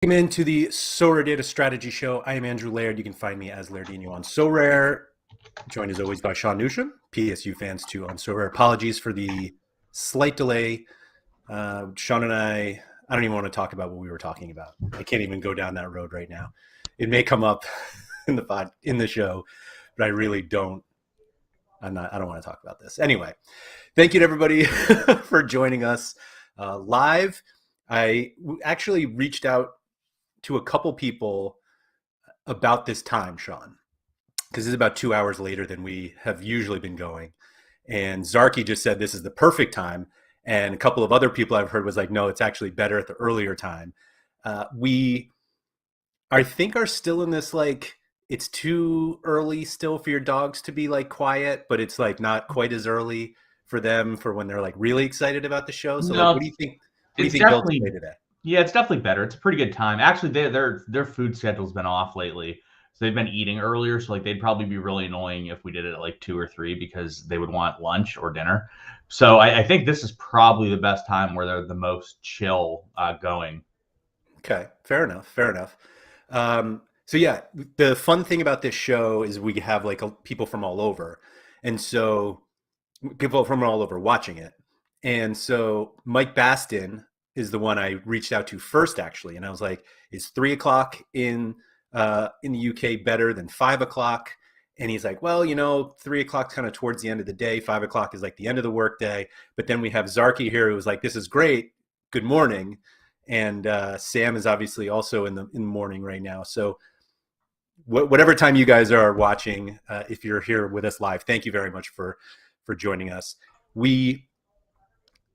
Welcome into the SorareData Strategy Show. I am Andrew Laird. You can find me as Lairdinho on Sorare. Joined as always by Sean Newsham, PSU fans too on Sorare. Apologies for the slight delay. Sean and I don't even want to talk about what we were talking about. I can't even go down that road right now. It may come up in the show, but I really don't. I don't want to talk about this. Anyway, thank you to everybody for joining us live. I actually reached out to a couple people about this time, Sean, because this is about 2 hours later than we have usually been going. And Zarky just said this is the perfect time. And a couple of other people I've heard was like, no, it's actually better at the earlier time. We, I think, are still in this like, it's too early still for your dogs to be like quiet, but it's like not quite as early for them for when they're like really excited about the show. So like, No, what do you think? What do you it's think Bill can definitely say today? yeah, it's definitely better. It's a pretty good time. Actually, their food schedule's been off lately, so they've been eating earlier. So like they'd probably be really annoying if we did it at like 2 or 3 because they would want lunch or dinner. So I think this is probably the best time where they're the most chill going. Okay, fair enough. Fair enough. So yeah, the fun thing about this show is we have like people from all over, and so people from all over watching it. And so Mike Baston is the one I reached out to first, actually, and I was like, "Is 3 o'clock in the UK better than 5 o'clock?" And he's like, "Well, 3 o'clock's kind of towards the end of the day. 5 o'clock is like the end of the workday." But then we have Zarky here who was like, "This is great. Good morning." And Sam is obviously also in the morning right now. So whatever time you guys are watching, if you're here with us live, thank you very much for joining us. We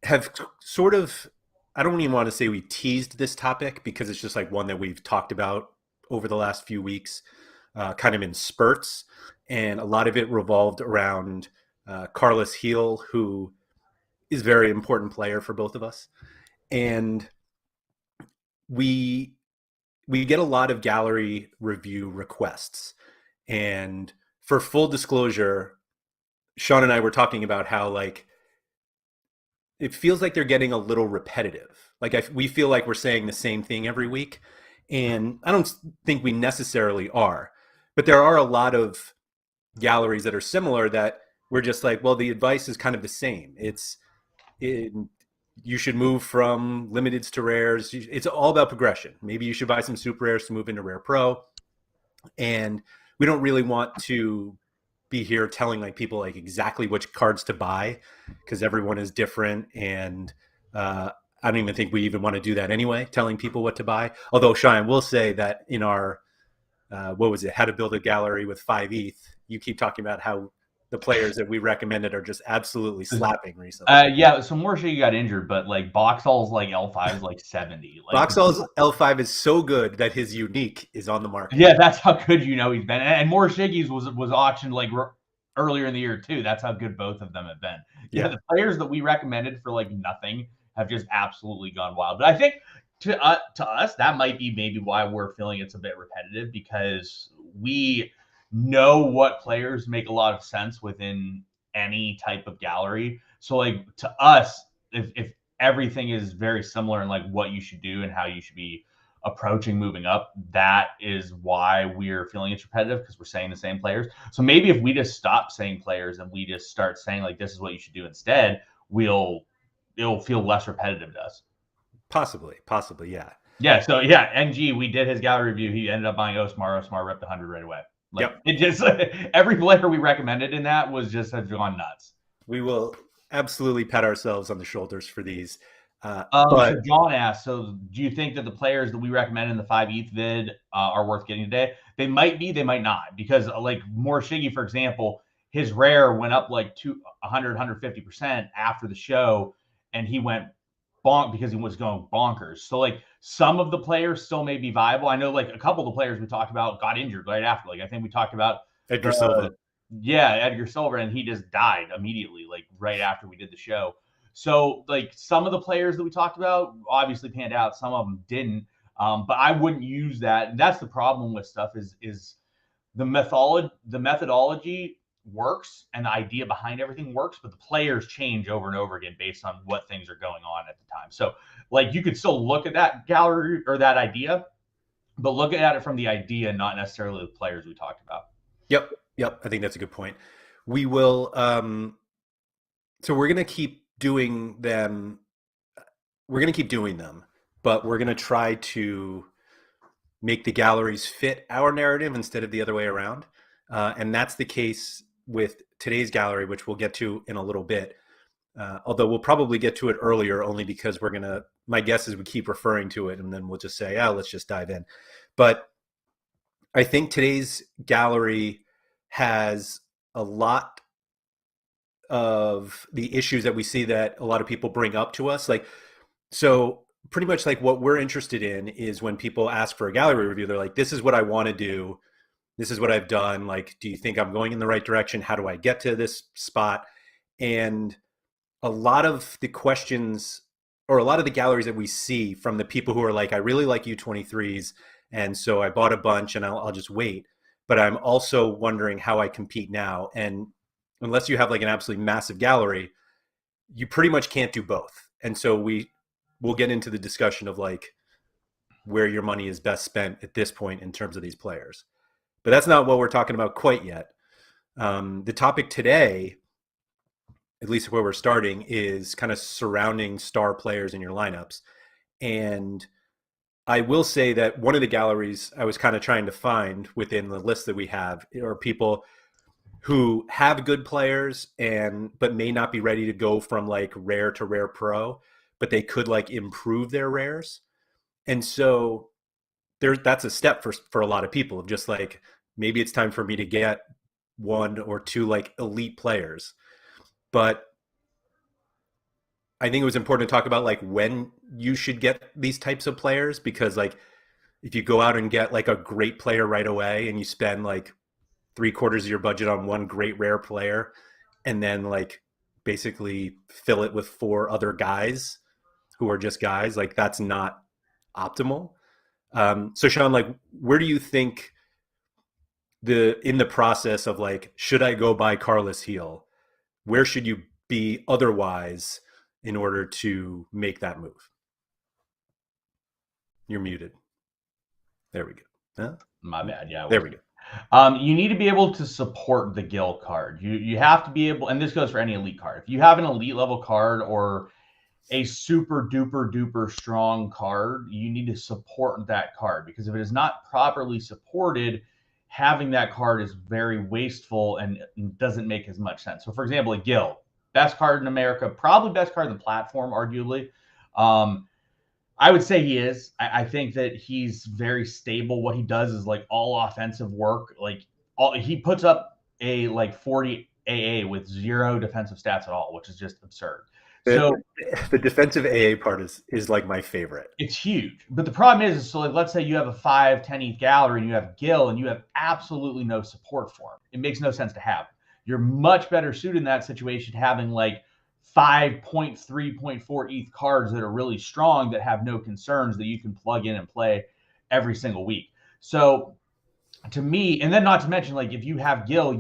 have sort of, I don't even want to say we teased this topic because it's just like one that we've talked about over the last few weeks, kind of in spurts, and a lot of it revolved around Carlos Heel, who is a very important player for both of us, and we we get a lot of gallery review requests. And for full disclosure, Sean and I were talking about how like it feels like they're getting a little repetitive. Like we feel like we're saying the same thing every week, and I don't think we necessarily are. But there are a lot of galleries that are similar that we're just like, well, the advice is kind of the same. It, you should move from limiteds to rares. It's all about progression. Maybe you should buy some super rares to move into Rare Pro. And we don't really want to be here telling like people like exactly which cards to buy because everyone is different. And I don't even think we even want to do that anyway, telling people what to buy. Although, Sean, will say that in our, what was it, how to build a gallery with 5 ETH, you keep talking about how the players that we recommended are just absolutely slapping recently. Yeah, so Morshigi got injured, but like Boxall's like L5 is like 70. Like Boxall's L5 is so good that his unique is on the market. yeah, that's how good he's been. And Morshigi's was auctioned like earlier in the year too. That's how good both of them have been. Yeah, Yeah, the players that we recommended for like nothing have just absolutely gone wild. But I think to us that might be maybe why we're feeling it's a bit repetitive because we know what players make a lot of sense within any type of gallery. So like to us, if everything is very similar in like what you should do and how you should be approaching moving up, that is why we're feeling it's repetitive because we're saying the same players. So maybe if we just stop saying players and we just start saying like this is what you should do instead, it'll feel less repetitive to us. possibly, yeah. Yeah. So yeah, NG, we did his gallery review. He ended up buying Osmar. Osmar ripped 100 right away. Like Yep. it just every player we recommended in that was just has gone nuts. We will absolutely pat ourselves on the shoulders for these. But So John asked, so do you think that the players that we recommend in the 5 ETH vid are worth getting today? They might be, they might not, because like Morshigi, for example, his rare went up like 100, 150% after the show, and he went bonk because he was going bonkers. So like some of the players still may be viable. I know like a couple of the players we talked about got injured right after. Like I think we talked about Edgar Silva. the yeah, Edgar Silver, and he just died immediately, like right after we did the show. So, like some of the players that we talked about obviously panned out, some of them didn't. But I wouldn't use that. And that's the problem with stuff is the methodology works and the idea behind everything works, but the players change over and over again based on what things are going on at the time. So, like you could still look at that gallery or that idea but look at it from the idea, not necessarily the players we talked about. Yep. Yep. I think that's a good point. We will, so we're going to keep doing them. We're going to keep doing them, but we're going to try to make the galleries fit our narrative instead of the other way around. And that's the case with today's gallery, which we'll get to in a little bit. Although we'll probably get to it earlier only because we're going to, my guess is we keep referring to it and then we'll just say, let's just dive in. But I think today's gallery has a lot of the issues that we see that a lot of people bring up to us. Like, so pretty much like what we're interested in is when people ask for a gallery review, they're like, this is what I want to do. This is what I've done. Like, do you think I'm going in the right direction? How do I get to this spot? And a lot of the questions or a lot of the galleries that we see from the people who are like, I really like U23s. And so I bought a bunch and I'll just wait. But I'm also wondering how I compete now. And unless you have like an absolutely massive gallery, you pretty much can't do both. And so we'll get into the discussion of like where your money is best spent at this point in terms of these players. But that's not what we're talking about quite yet. The topic today, at least where we're starting, is kind of surrounding star players in your lineups. And I will say that one of the galleries I was kind of trying to find within the list that we have are people who have good players but may not be ready to go from like rare to rare pro, but they could like improve their rares. And so that's a step for a lot of people of just like, maybe it's time for me to get one or two like elite players. But I think it was important to talk about like when you should get these types of players, because like if you go out and get like a great player right away and you spend like 3/4 of your budget on one great rare player and then like basically fill it with 4 other guys who are just guys, like that's not optimal. So Sean, like where do you think in the process of like, should I go buy Carlos Heel? Where should you be otherwise in order to make that move? You're muted. There we go. Huh? My bad. Yeah. There we go. You need to be able to support the Gil card. You have to be able, and this goes for any elite card. If you have an elite level card or a super duper duper strong card, you need to support that card, because if it is not properly supported, having that card is very wasteful and doesn't make as much sense. So for example, a Gil, best card in America, probably best card in the platform, arguably. I would say he is. I think that he's very stable. What he does is like all offensive work. Like he puts up a like 40 AA with 0 defensive stats at all, which is just absurd. So the defensive AA part is like my favorite. It's huge. But the problem is so like let's say you have a 5-10 ETH gallery and you have Gil and you have absolutely no support for him. It makes no sense to have. You're much better suited in that situation having like 5.3, 0.4 ETH cards that are really strong that have no concerns that you can plug in and play every single week. So to me, and then not to mention, like if you have Gil,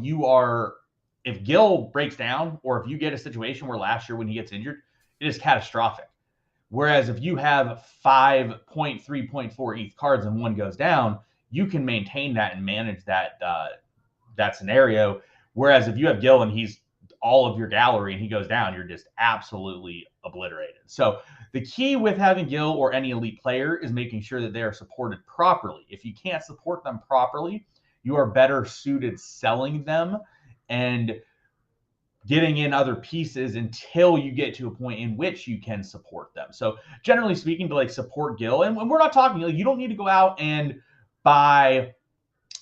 if Gil breaks down or if you get a situation where last year when he gets injured, it is catastrophic. Whereas if you have 5.3, 0.4 ETH cards and one goes down, you can maintain that and manage that scenario. Whereas if you have Gil and he's all of your gallery and he goes down, you're just absolutely obliterated. So the key with having Gil or any elite player is making sure that they are supported properly. If you can't support them properly, you are better suited selling them and getting in other pieces until you get to a point in which you can support them. So generally speaking, to like support Gil, and we're not talking, like, you don't need to go out and buy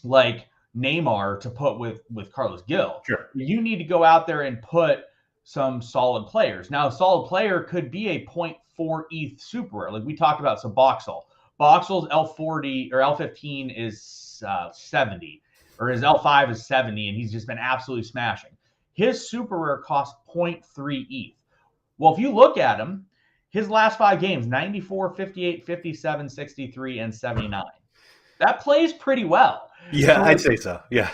like Neymar to put with Carlos Gil. Sure. You need to go out there and put some solid players. Now, a solid player could be a 0.4 ETH super rare. Like we talked about, so Boxall. Boxall's L40 or L15 is 70, or his L5 is 70, and he's just been absolutely smashing. His super rare costs 0.3 ETH. Well, if you look at him, his last 5 games, 94, 58, 57, 63, and 79. That plays pretty well. Yeah, I'd say so. Yeah.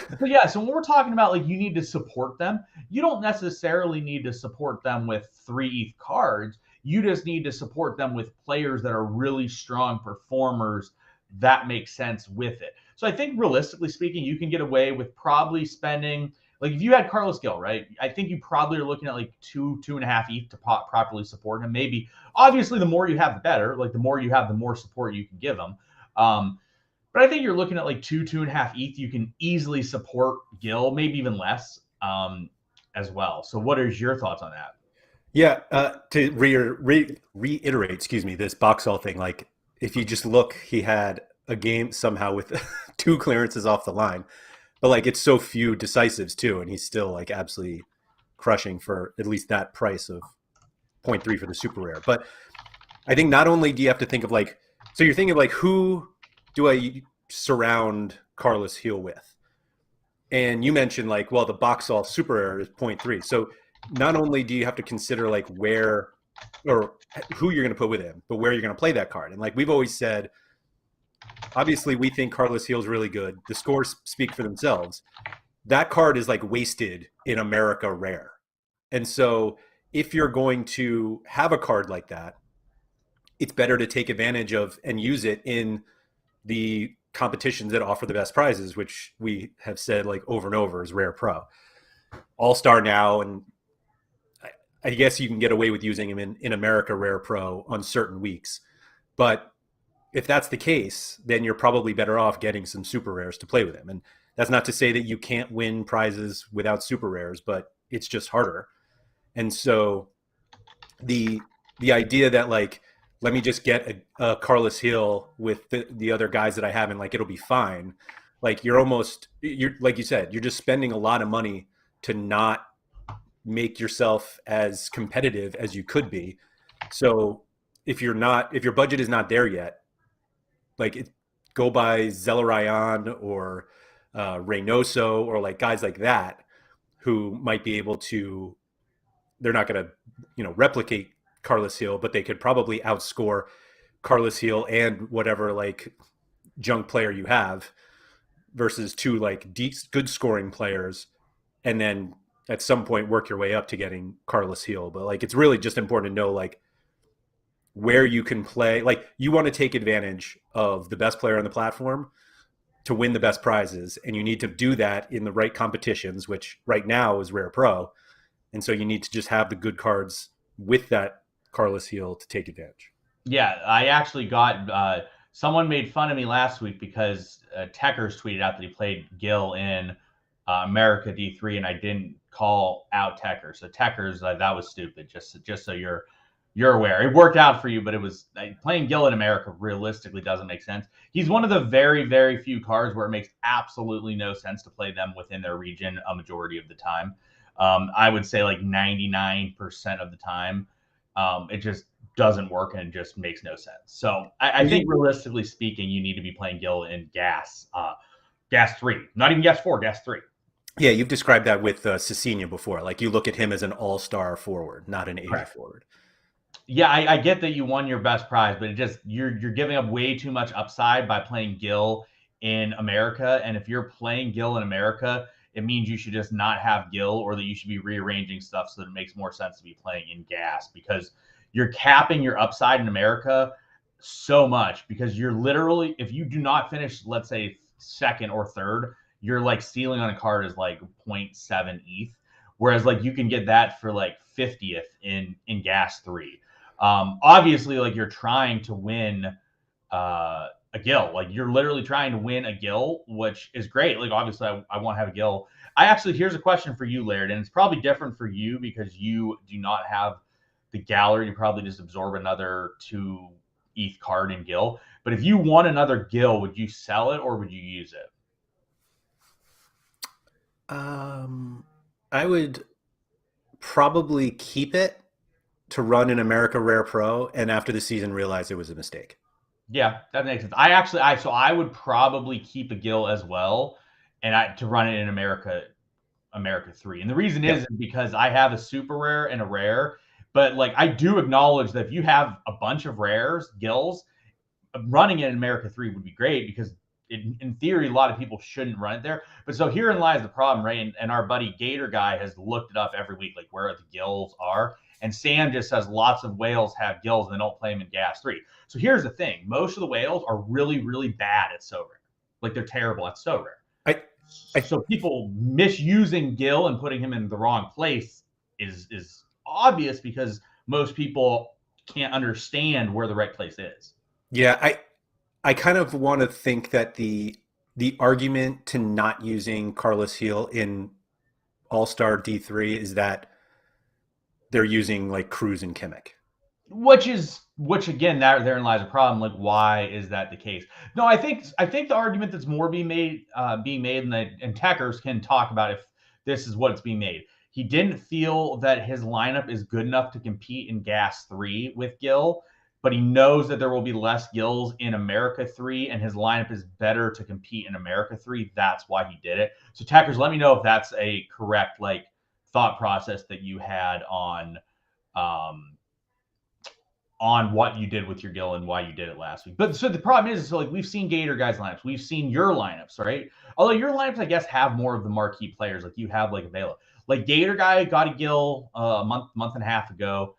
So when we're talking about like you need to support them, you don't necessarily need to support them with 3 ETH cards. You just need to support them with players that are really strong performers that makes sense with it. So I think realistically speaking, you can get away with probably spending, like if you had Carlos Gill, right? I think you probably are looking at like 2.5 ETH to properly support him. Maybe, obviously, the more you have, the better. Like the more you have, the more support you can give him. But I think you're looking at like 2.5 ETH. You can easily support Gill, maybe even less as well. So what is your thoughts on that? Yeah, to reiterate, excuse me, this Boxall thing. Like, if you just look, he had a game somehow with two clearances off the line, but like it's so few decisives too, and he's still like absolutely crushing for at least that price of zero point 0.3 for the super rare. But I think not only do you have to think of like, so you're thinking of like, who do I surround Carlos Heel with? And you mentioned like, well, the Boxall super rare is zero point 0.3. So not only do you have to consider like where or who you're going to put with him, but where you're going to play that card. And like we've always said, obviously we think Carlos Heel's really good. The scores speak for themselves. That card is like wasted in America rare. And so if you're going to have a card like that, it's better to take advantage of and use it in the competitions that offer the best prizes, which we have said like over and over is Rare Pro. All-Star now, and I guess you can get away with using him in America Rare Pro on certain weeks. But if that's the case, then you're probably better off getting some super rares to play with him. And that's not to say that you can't win prizes without super rares, but it's just harder. And so the idea that like, let me just get a Carlos Heel with the other guys that I have and like it'll be fine. Like you're like you said, you're just spending a lot of money to not make yourself as competitive as you could be. So if your budget is not there yet, like go by Zelarayan or Reynoso or like guys like that who might be able to. They're not going to, replicate Carlos Heel, but they could probably outscore Carlos Heel and whatever like junk player you have versus two like good scoring players, and then at some point work your way up to getting Carlos Heel. But like it's really just important to know like where you can play. Like you want to take advantage of the best player on the platform to win the best prizes, and you need to do that in the right competitions, which right now is Rare Pro. And so you need to just have the good cards with that Carlos Heel to take advantage. Yeah, I actually got someone made fun of me last week because Techers tweeted out that he played Gill in America D3, and I didn't call out Techers. So Techers, that was stupid. Just so you're aware, it worked out for you, but it was playing Gill in America realistically doesn't make sense. He's one of the very, very few cards where it makes absolutely no sense to play them within their region a majority of the time. I would say like 99% of the time, it just doesn't work and just makes no sense. So I think realistically speaking, you need to be playing Gill in Gas 3, not even Gas 4, Gas 3. Yeah, you've described that with Cecina before. Like you look at him as an all-star forward, not an 80 Correct. forward. Yeah, I get that you won your best prize, but you're giving up way too much upside by playing Gill in America. And if you're playing Gill in America, it means you should just not have Gill, or that you should be rearranging stuff so that it makes more sense to be playing in Gas, because you're capping your upside in America so much, because you're literally, if you do not finish, let's say second or third, you're like stealing on a card is like 0.7 ETH. Whereas like you can get that for like 50th in Gas 3. Obviously, like you're trying to win a Gill. Like you're literally trying to win a Gill, which is great. Like obviously I want to have a Gill. Here's a question for you, Laird, and it's probably different for you because you do not have the gallery. You probably just absorb another 2 ETH card in Gill. But if you want another Gill, would you sell it or would you use it? I would probably keep it to run in America Rare Pro, and after the season realize it was a mistake. Yeah, that makes sense. I would probably keep a Gill as well, and to run it in America 3. And the reason is because I have a super rare and a rare, but like I do acknowledge that if you have a bunch of rares, Gills, running it in America 3 would be great, because in theory, a lot of people shouldn't run it there. But so herein lies the problem, right? And our buddy Gator Guy has looked it up every week, like where the Gills are. And Sam just says lots of whales have gills and they don't play them in gas 3. So here's the thing. Most of the whales are really, really bad at Sorare. Like they're terrible at Sorare. I So people misusing Gil and putting him in the wrong place is obvious because most people can't understand where the right place is. yeah, I kind of want to think that the argument to not using Carlos Heel in All-Star D3 is that they're using like Cruz and Kimmich. Which again, that therein lies a problem. Like, why is that the case? No, I think the argument that's more being made, and Techers can talk about if this is what it's being made. He didn't feel that his lineup is good enough to compete in Gas 3 with Gil, but he knows that there will be less Gills in America 3, and his lineup is better to compete in America 3. That's why he did it. So Techers, let me know if that's a correct like thought process that you had um, on what you did with your Gil and why you did it last week. But so the problem is, so like we've seen Gator guys' lineups, we've seen your lineups, right? Although your lineups, I guess, have more of the marquee players, like you have like Avila. Like Gator guy got a Gil a month and a half ago.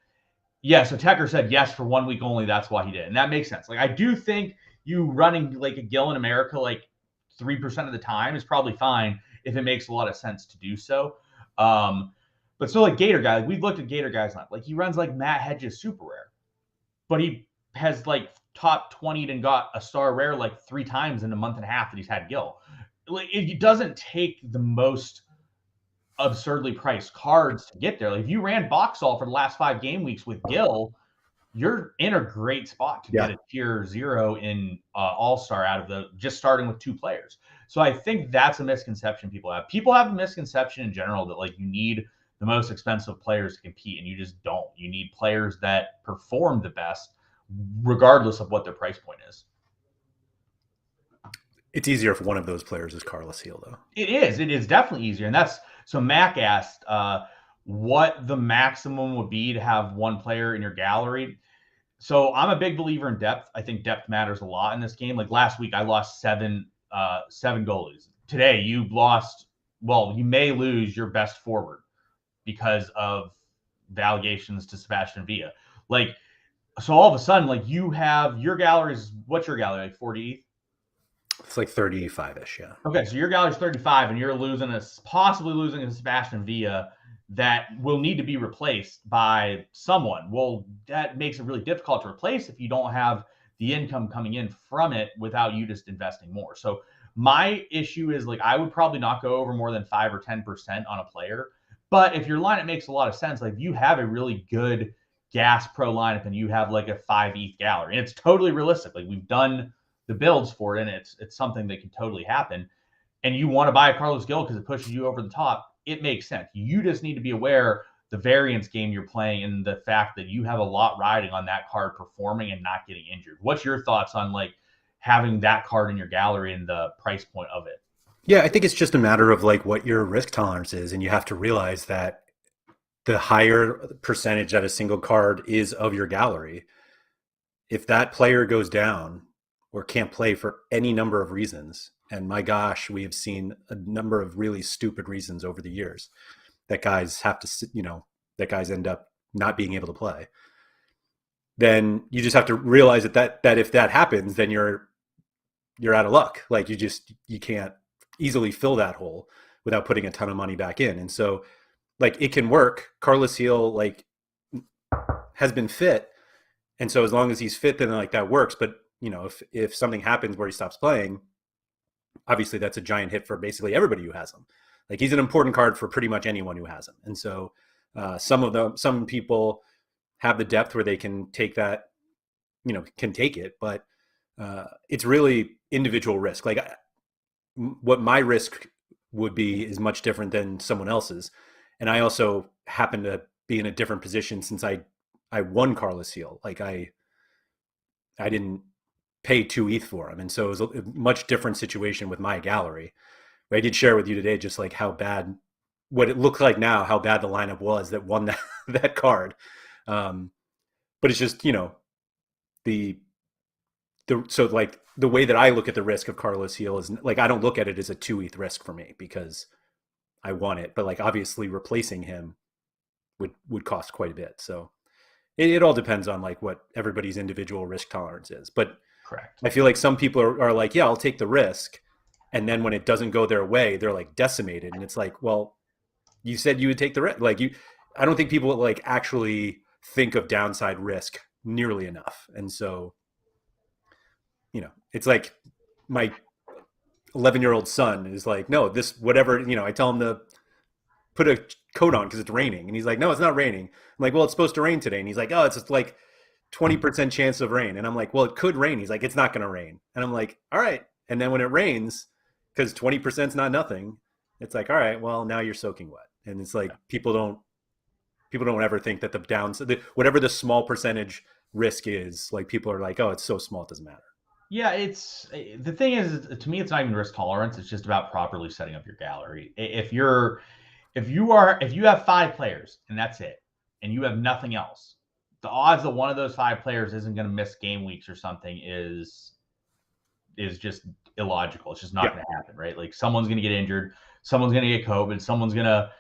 Yeah, so Tecker said yes for 1 week only. That's why he did, and that makes sense. Like I do think you running like a Gil in America like 3% of the time is probably fine if it makes a lot of sense to do so. But so like Gator guy, we've looked at Gator guys' lineup. Like he runs like Matt Hedges super rare, but he has like top 20 and got a star rare like 3 times in a month and a half that he's had Gil. Like it doesn't take the most absurdly priced cards to get there. Like if you ran Boxall for the last 5 game weeks with Gil, you're in a great spot to get Yeah. a tier 0 in All-Star out of the just starting with 2 players. So I think that's a misconception people have. People have a misconception in general that like you need the most expensive players to compete, and you just don't. You need players that perform the best, regardless of what their price point is. It's easier if one of those players is Carlos Heel, though. It is. It is definitely easier, and that's so. Mac asked what the maximum would be to have one player in your gallery. So I'm a big believer in depth. I think depth matters a lot in this game. Like last week, I lost seven goalies. Today, you lost. Well, you may lose your best forward because of the allegations to Sebastian Villa. Like, so all of a sudden, like you have your galleries. What's your gallery like? 40? It's like 35-ish, yeah. Okay, so your gallery's 35, and you're possibly losing a Sebastian Villa that will need to be replaced by someone. Well, that makes it really difficult to replace if you don't have the income coming in from it without you just investing more. So my issue is like I would probably not go over more than 5 or 10% on a player. But if your lineup makes a lot of sense, like you have a really good gas pro lineup and you have like a 5 ETH gallery, and it's totally realistic. Like we've done the builds for it, and it's something that can totally happen. And you want to buy a Carlos Gil because it pushes you over the top, it makes sense. You just need to be aware the variance game you're playing and the fact that you have a lot riding on that card performing and not getting injured. What's your thoughts on like having that card in your gallery and the price point of it? Yeah, I think it's just a matter of like what your risk tolerance is, and you have to realize that the higher percentage that a single card is of your gallery, if that player goes down or can't play for any number of reasons, and my gosh, we have seen a number of really stupid reasons over the years that guys have to, that guys end up not being able to play, then you just have to realize that if that happens, then you're out of luck. Like you can't easily fill that hole without putting a ton of money back in. And so like it can work. Carlos Heel like has been fit. And so as long as he's fit, then like that works. But if something happens where he stops playing, obviously that's a giant hit for basically everybody who has him. Like he's an important card for pretty much anyone who has him. And so some people have the depth where they can take that, can take it, but it's really individual risk. Like what my risk would be is much different than someone else's. And I also happen to be in a different position since I won Carlos Heel. Like I didn't pay 2 ETH for him. And so it was a much different situation with my gallery. But I did share with you today just like how bad, what it looked like now, how bad the lineup was that won that card. But it's just, so like the way that I look at the risk of Carlos Heel is like, I don't look at it as a 2 ETH risk for me because I won it. But like obviously replacing him would cost quite a bit. So it all depends on like what everybody's individual risk tolerance is. But Correct. I feel like some people are like, yeah, I'll take the risk. And then when it doesn't go their way, they're like decimated. And it's like, well, you said you would take the risk. Like I don't think people like actually think of downside risk nearly enough. And so, it's like my 11-year-old son is like, no, this, whatever, I tell him to put a coat on because it's raining. And he's like, no, it's not raining. I'm like, well, it's supposed to rain today. And he's like, oh, it's just like 20% chance of rain. And I'm like, well, it could rain. He's like, it's not going to rain. And I'm like, all right. And then when it rains, because 20% is not nothing, it's like, all right, well, now you're soaking wet. And it's like, people don't ever think that the downside, whatever the small percentage risk is, like people are like, oh, it's so small, it doesn't matter. Yeah, it's the thing is, to me, it's not even risk tolerance. It's just about properly setting up your gallery. If you have 5 players and that's it, and you have nothing else, the odds that one of those 5 players isn't going to miss game weeks or something is just illogical. It's just not going to happen, right? Like someone's going to get injured, someone's going to get COVID, someone's going to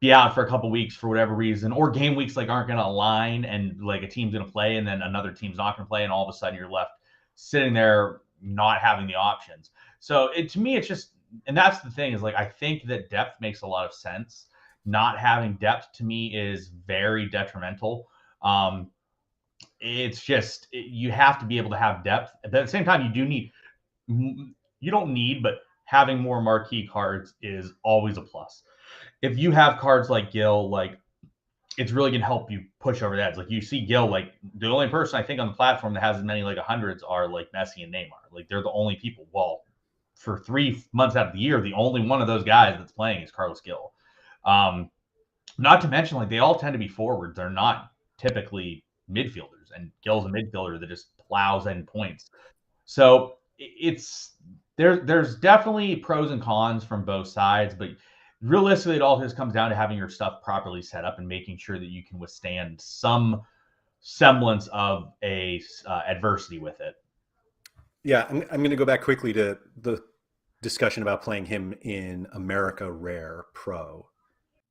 be out for a couple weeks for whatever reason, or game weeks like aren't going to align, and like a team's going to play and then another team's not going to play, and all of a sudden you're left sitting there not having the options. So to me, it's just, and that's the thing is like, I think that depth makes a lot of sense. Not having depth to me is very detrimental. It's just, you have to be able to have depth. But at the same time, you don't need, but having more marquee cards is always a plus. If you have cards like Gil, like it's really going to help you push over the edge. Like you see Gil, like the only person I think on the platform that has as many like 100s are like Messi and Neymar. Like they're the only people. Well, for 3 months out of the year, the only one of those guys that's playing is Carlos Gil. Not to mention, like they all tend to be forwards. They're not typically midfielders, and Gil's a midfielder that just plows in points. So there's definitely pros and cons from both sides, but realistically, it all just comes down to having your stuff properly set up and making sure that you can withstand some semblance of a adversity with it. Yeah, I'm going to go back quickly to the discussion about playing him in America Rare Pro,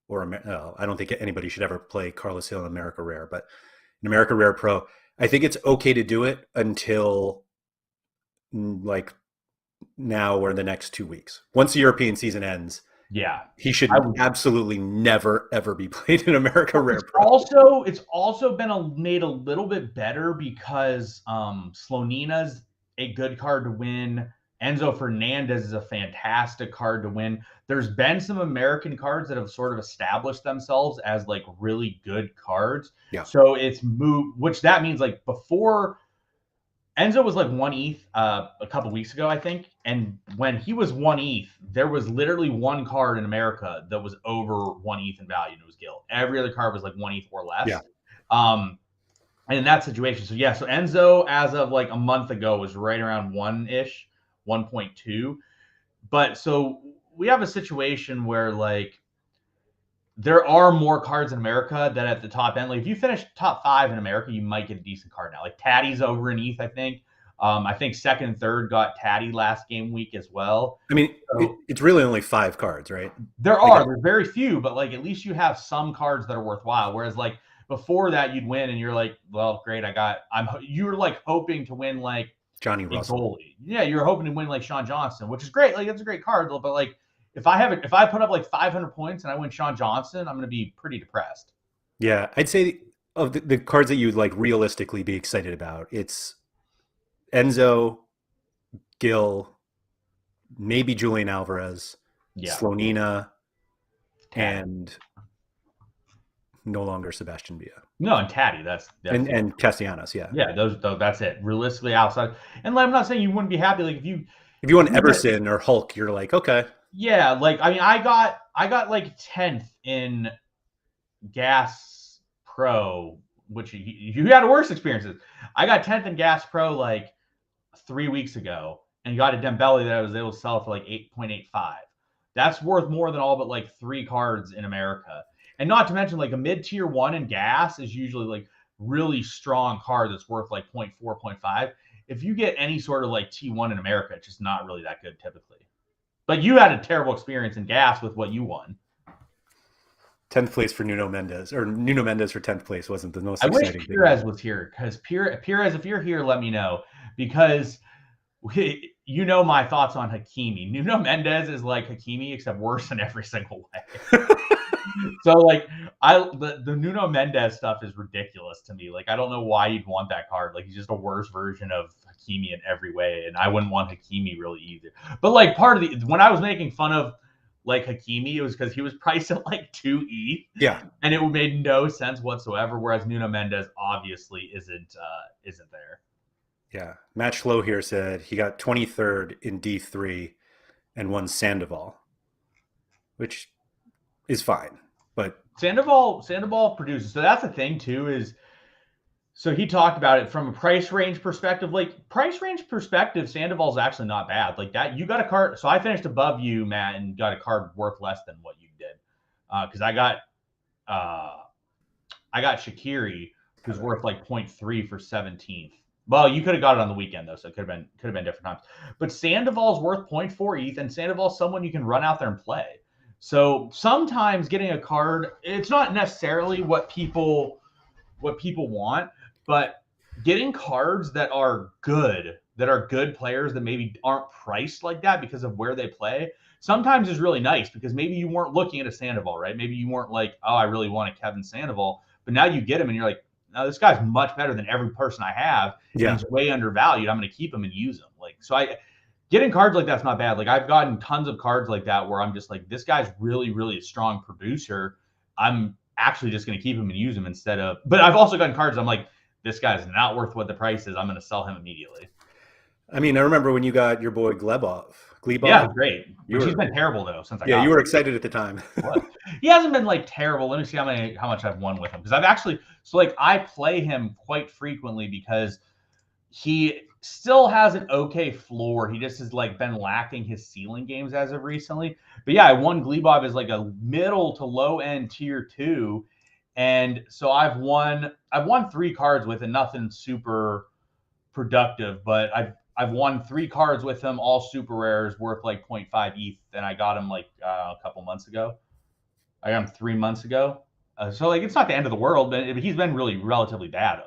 or I don't think anybody should ever play Carlos Hill in America Rare, but in America Rare Pro, I think it's okay to do it until like now or the next 2 weeks. Once the European season ends, yeah, he should absolutely never ever be played in America Rare Pro. It's also been made a little bit better because Slonina's a good card to win. Enzo Fernandez is a fantastic card to win. There's been some American cards that have sort of established themselves as like really good cards. Yeah. So it's moved, which that means like before Enzo was like 1 ETH a couple weeks ago, I think. And when he was 1 ETH, there was literally one card in America that was over 1 ETH in value, and it was Gil. Every other card was like 1 ETH or less. Yeah. And in that situation, so Enzo, as of like a month ago, was right around 1-ish, 1.2. But so we have a situation where like there are more cards in America that at the top end, like if you finish top 5 in America, you might get a decent card now. Like Taddy's over in ETH, I think. I think second and third got Taddy last game week as well. I mean, it's really only 5 cards, right? There's very few, but like at least you have some cards that are worthwhile. Whereas like before that, you'd win and you're like, well, great, you were like hoping to win like Johnny Russell. Goalie. Yeah, you're hoping to win like Sean Johnson, which is great. Like that's a great card, but like if I put up like 500 points and I win Sean Johnson, I'm going to be pretty depressed. Yeah, I'd say of the cards that you'd like realistically be excited about, it's Enzo, Gil, maybe Julian Alvarez, Slonina, and no longer Sebastian Villa. No, and Taddy. That's and Castellanos. Yeah, those that's it. Realistically, outside, and like, I'm not saying you wouldn't be happy. Like if you want Everson or Hulk, you're like, okay. Yeah, like I mean, I got like 10th in Gas Pro, which you had worse experiences. I got 10th in Gas Pro like 3 weeks ago, and got a Dembele that I was able to sell for like 8.85. That's worth more than all but like 3 cards in America. And not to mention like a mid-tier 1 in Gas is usually like really strong card that's worth like 0.4, 0.5. If you get any sort of like T1 in America, it's just not really that good typically. But you had a terrible experience in Gas with what you won. 10th place for Nuno Mendes, or Nuno Mendes for 10th place wasn't the most I wish exciting thing. Perez was here, because Perez, if you're here, let me know, because you know my thoughts on Hakimi. Nuno Mendes is like Hakimi, except worse in every single way. So like the Nuno Mendes stuff is ridiculous to me. Like I don't know why you'd want that card. Like he's just a worse version of Hakimi in every way, and I wouldn't want Hakimi really either. But like part of the when I was making fun of like Hakimi, it was because he was priced at like 2 ETH. Yeah. And it made no sense whatsoever. Whereas Nuno Mendes obviously isn't there. Yeah. Match Flow here said he got 23rd in D3 and won Sandoval, which is fine. But Sandoval produces. So that's the thing too, is so he talked about it from a price range perspective. Like price range perspective, Sandoval's actually not bad. Like that, you got a card. So I finished above you, Matt, and got a card worth less than what you did. Because I got Shaqiri, who's worth like 0.3 for 17th. Well, you could have got it on the weekend though, so it could have been different times. But Sandoval's worth 0.4 ETH, and Sandoval's someone you can run out there and play. So sometimes getting a card, it's not necessarily what people want, but getting cards that are good players that maybe aren't priced like that because of where they play, sometimes is really nice, because maybe you weren't looking at a Sandoval, right? Maybe you weren't like, oh, I really want a Kevin Sandoval, but now you get him and you're like, no, this guy's much better than every person I have. yeah, And he's way undervalued. I'm going to keep him and use him. Like, so getting cards like that's not bad. Like I've gotten tons of cards like that where I'm just like, this guy's really, really a strong producer. I'm actually just going to keep him and use him instead of, but I've also gotten cards I'm like, this guy's not worth what the price is. I'm going to sell him immediately. I mean, I remember when you got your boy Glebov. Yeah, great. He's been terrible though since I got him. You were excited at the time. What? He hasn't been like terrible. Let me see how much I've won with him, because I've actually I play him quite frequently because he still has an okay floor. He just has like been lacking his ceiling games as of recently. But yeah, I won Glebov as like a middle to low end tier 2. And so I've won 3 cards with it, nothing super productive, but I've won 3 cards with him, all super rares, worth like 0.5 ETH, and I got him like a couple months ago. I got him 3 months ago. So like it's not the end of the world, but he's been really relatively bad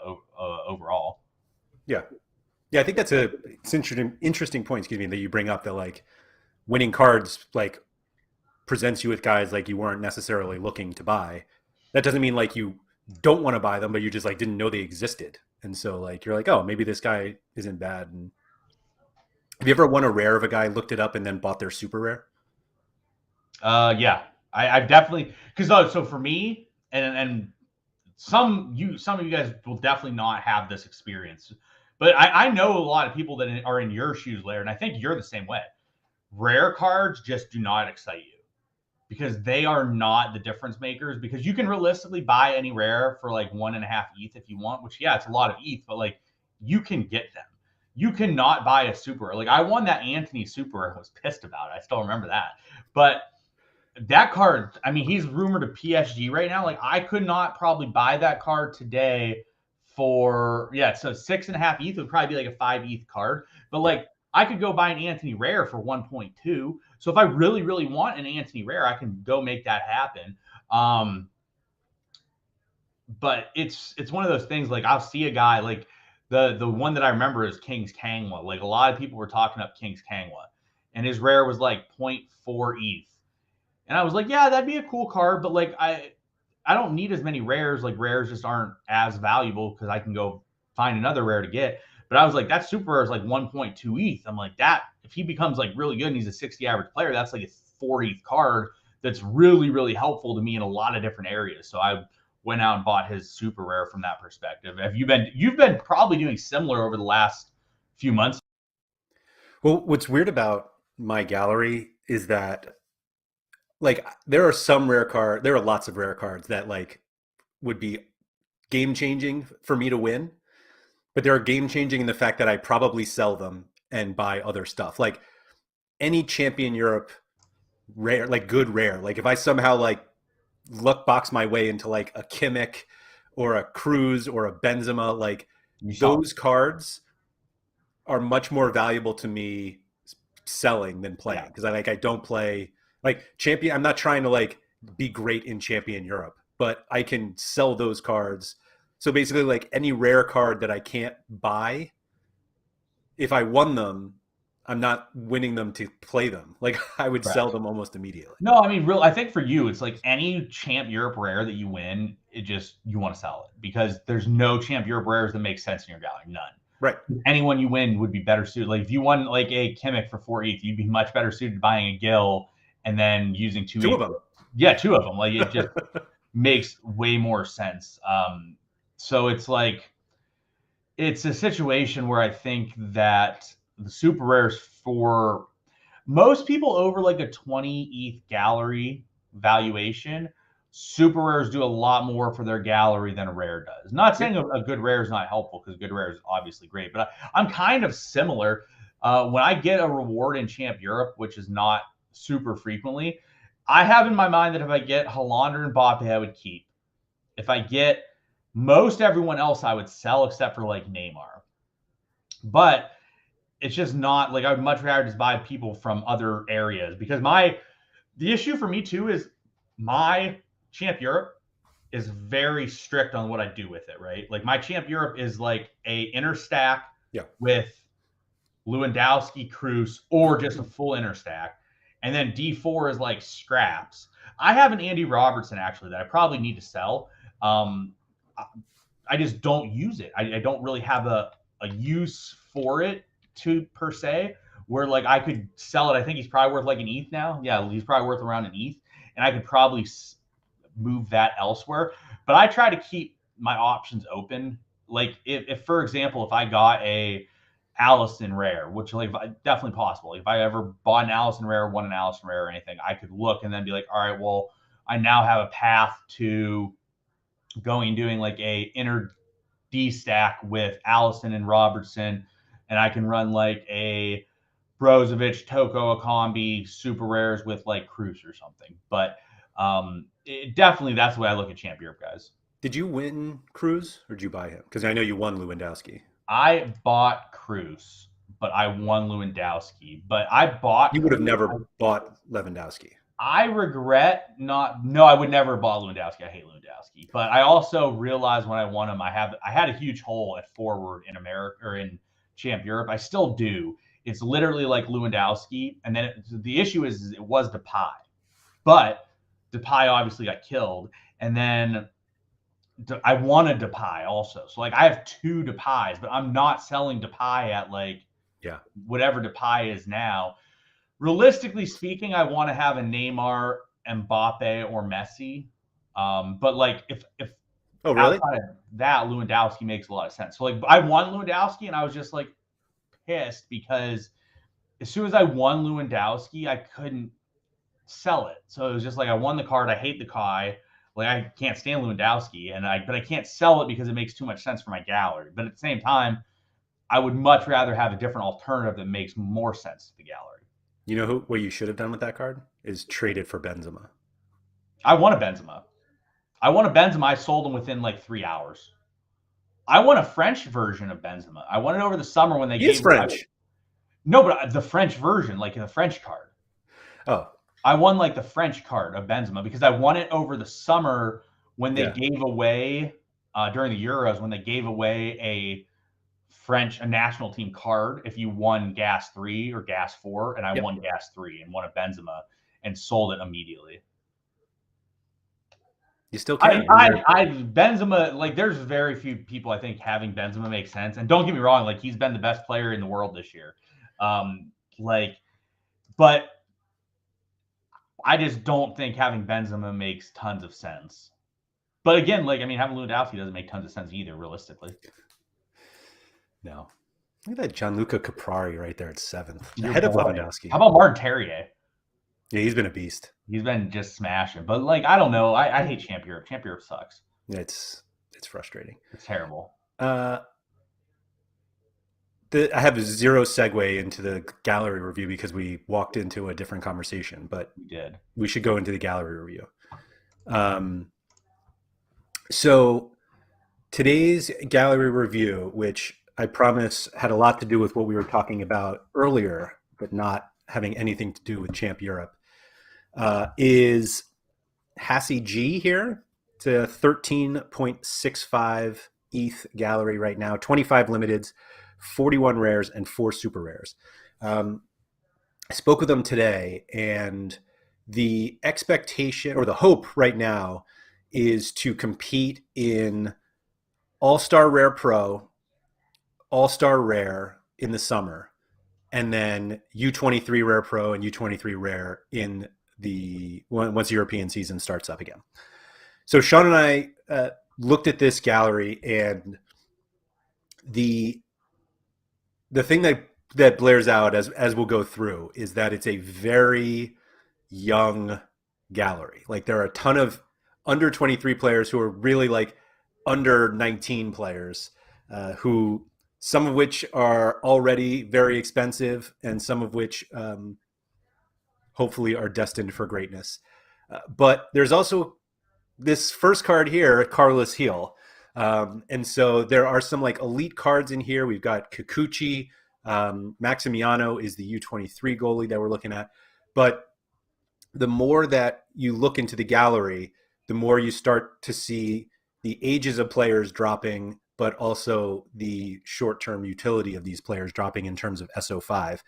overall. Yeah. Yeah, I think that's it's interesting point, that you bring up, that like winning cards like presents you with guys like you weren't necessarily looking to buy. That doesn't mean like you don't want to buy them, but you just like didn't know they existed. And so like you're like, oh, maybe this guy isn't bad. And have you ever won a rare of a guy, looked it up, and then bought their super rare? Yeah, I've definitely, because so for me and some of you guys will definitely not have this experience, but I know a lot of people that are in your shoes, Laird, and I think you're the same way. Rare cards just do not excite you, because they are not the difference makers, because you can realistically buy any rare for like 1.5 ETH if you want, which yeah, it's a lot of ETH, but like you can get them. You cannot buy a super. Like I won that Anthony super and was pissed about it. I still remember that. But that card, I mean, he's rumored to PSG right now. Like I could not probably buy that card today for, so 6.5 ETH would probably be like a 5 ETH card. But like I could go buy an Anthony rare for 1.2. So if I really, really want an Anthony rare, I can go make that happen. But it's one of those things, like I'll see a guy like the one that I remember is King's Kangwa. Like a lot of people were talking up King's Kangwa, and his rare was like 0.4 ETH. And I was like, yeah, that'd be a cool card, but like I don't need as many rares. Like rares just aren't as valuable because I can go find another rare to get. But I was like, that super rare is like 1.2 ETH. I'm like, that if he becomes like really good and he's a 60 average player, that's like a 4 ETH card that's really, really helpful to me in a lot of different areas. So I went out and bought his super rare from that perspective. You've been probably doing similar over the last few months? Well, what's weird about my gallery is that like there are lots of rare cards that like would be game changing for me to win, but they're game changing in the fact that I probably sell them and buy other stuff. Like any Champion Europe rare, like good rare, like if I somehow like luck box my way into like a Kimmich or a Cruz or a Benzema, like those cards are much more valuable to me selling than playing, because I don't play like Champion. I'm not trying to like be great in Champion Europe, but I can sell those cards. So basically, like any rare card that I can't buy, if I won them, I'm not winning them to play them. Like I would sell them almost immediately. No, I mean, I think for you, it's like any Champ Europe rare that you win, you want to sell it because there's no Champ Europe rares that make sense in your gallery. None. Right. Anyone you win would be better suited. Like if you won like a Kimmich for 4 ETH, you'd be much better suited to buying a Gill and then using two of them. Yeah, 2 of them. Like it just makes way more sense. So it's like it's a situation where I think that the super rares for most people over like a 20 ETH gallery valuation, super rares do a lot more for their gallery than a rare does. Not saying a good rare is not helpful because good rare is obviously great, but I'm kind of similar. When I get a reward in Champ Europe, which is not super frequently, I have in my mind that if I get Hollander and Mbappe, I would keep. If I get most everyone else, I would sell except for like Neymar. But it's just not like I would much rather just buy people from other areas because the issue for me too is my Champ Europe is very strict on what I do with it, right? Like my Champ Europe is like a inner stack with Lewandowski, Kroos, or just a full inner stack. And then D4 is like scraps. I have an Andy Robertson actually that I probably need to sell. I just don't use it. I don't really have a use for it per se, where like I could sell it. I think he's probably worth like an ETH now. Yeah, he's probably worth around an ETH, and I could probably move that elsewhere. But I try to keep my options open. Like if for example, if I got a Allison rare, which like definitely possible. If I ever bought an Allison rare, won an Allison rare or anything, I could look and then be like, all right, well, I now have a path to going and doing like a inner D stack with Allison and Robertson, and I can run like a Brozovic, Toko, Akambi, super rares with like Kroos or something. But definitely that's the way I look at Champ Europe, guys. Did you win Kroos or did you buy him? Because I know you won Lewandowski. I bought Kroos, but I won Lewandowski. But I bought. You would have never bought Lewandowski. I regret not. No, I would never have bought Lewandowski. I hate Lewandowski. But I also realized when I won him, I had a huge hole at forward in America or in Champ Europe. I still do. It's literally like Lewandowski, and then the issue is it was Depay, but Depay obviously got killed, and then I wanted Depay also. So like I have 2 Depays, but I'm not selling Depay at like whatever Depay is now. Realistically speaking, I want to have a Neymar, Mbappe, or Messi. But like if outside of that, Lewandowski makes a lot of sense. So like I won Lewandowski, and I was just like pissed because as soon as I won Lewandowski, I couldn't sell it. So it was just like I won the card. I hate the Kai. Like I can't stand Lewandowski, but I can't sell it because it makes too much sense for my gallery. But at the same time, I would much rather have a different alternative that makes more sense to the gallery. You know what you should have done with that card is traded for Benzema. I want a Benzema. I sold him within like 3 hours. I want a French version of Benzema. I won it over the summer when they gave French. No, but the French version, like the French card. Oh. I won like the French card of Benzema because I won it over the summer when they gave away during the Euros when they gave away a national team card if you won Gas 3 or Gas 4, and I won Gas 3 and won a Benzema and sold it immediately. You still can. Benzema, like there's very few people I think having Benzema makes sense. And don't get me wrong, like he's been the best player in the world this year. But I just don't think having Benzema makes tons of sense. But again, like, I mean, having Lewandowski doesn't make tons of sense either, realistically. No. Look at that Gianluca Caprari right there at 7th. Ahead of Lewandowski. How about Martin Terrier? Yeah, he's been a beast. He's been just smashing. But, like, I don't know. I hate Champ Europe. Champ Europe sucks. It's frustrating. It's terrible. I have zero segue into the gallery review because we walked into a different conversation, but we did. We should go into the gallery review. So today's gallery review, which I promise had a lot to do with what we were talking about earlier, but not having anything to do with Champ Europe, is Hassie G here. It's a 13.65 ETH gallery right now, 25 limiteds, 41 rares, and 4 super rares. I spoke with them today, and the expectation or the hope right now is to compete in All-Star Rare Pro, All-Star Rare in the summer, and then U23 Rare Pro and U23 Rare in the once European season starts up again. So Sean and I looked at this gallery, and the thing that blares out as we'll go through is that it's a very young gallery. Like there are a ton of under 23 players who are really like under 19 players, who some of which are already very expensive and some of which hopefully are destined for greatness. But there's also this first card here, Carlos Heel. And so there are some like elite cards in here. We've got Kikuchi. Maximiano is the U23 goalie that we're looking at. But the more that you look into the gallery, the more you start to see the ages of players dropping, but also the short-term utility of these players dropping in terms of SO5,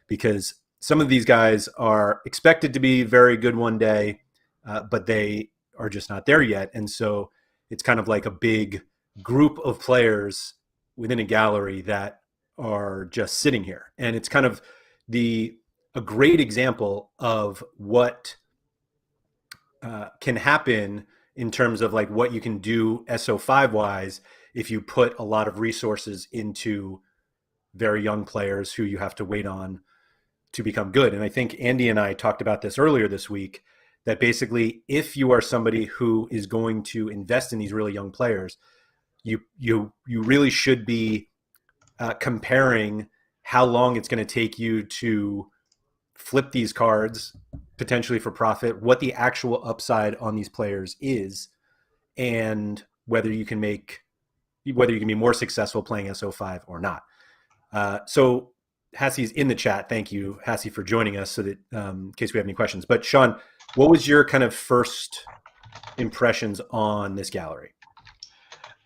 because some of these guys are expected to be very good one day, but they are just not there yet. And so it's kind of like a big group of players within a gallery that are just sitting here. And it's kind of a great example of what can happen in terms of like what you can do SO5 wise if you put a lot of resources into very young players who you have to wait on to become good. And I think Andy and I talked about this earlier this week, that basically if you are somebody who is going to invest in these really young players, you really should be comparing how long it's going to take you to flip these cards potentially for profit, what the actual upside on these players is, and whether you can be more successful playing SO5 or not. So Hassie's in the chat. Thank you, Hassie, for joining us so that in case we have any questions. But Sean, what was your kind of first impressions on this gallery?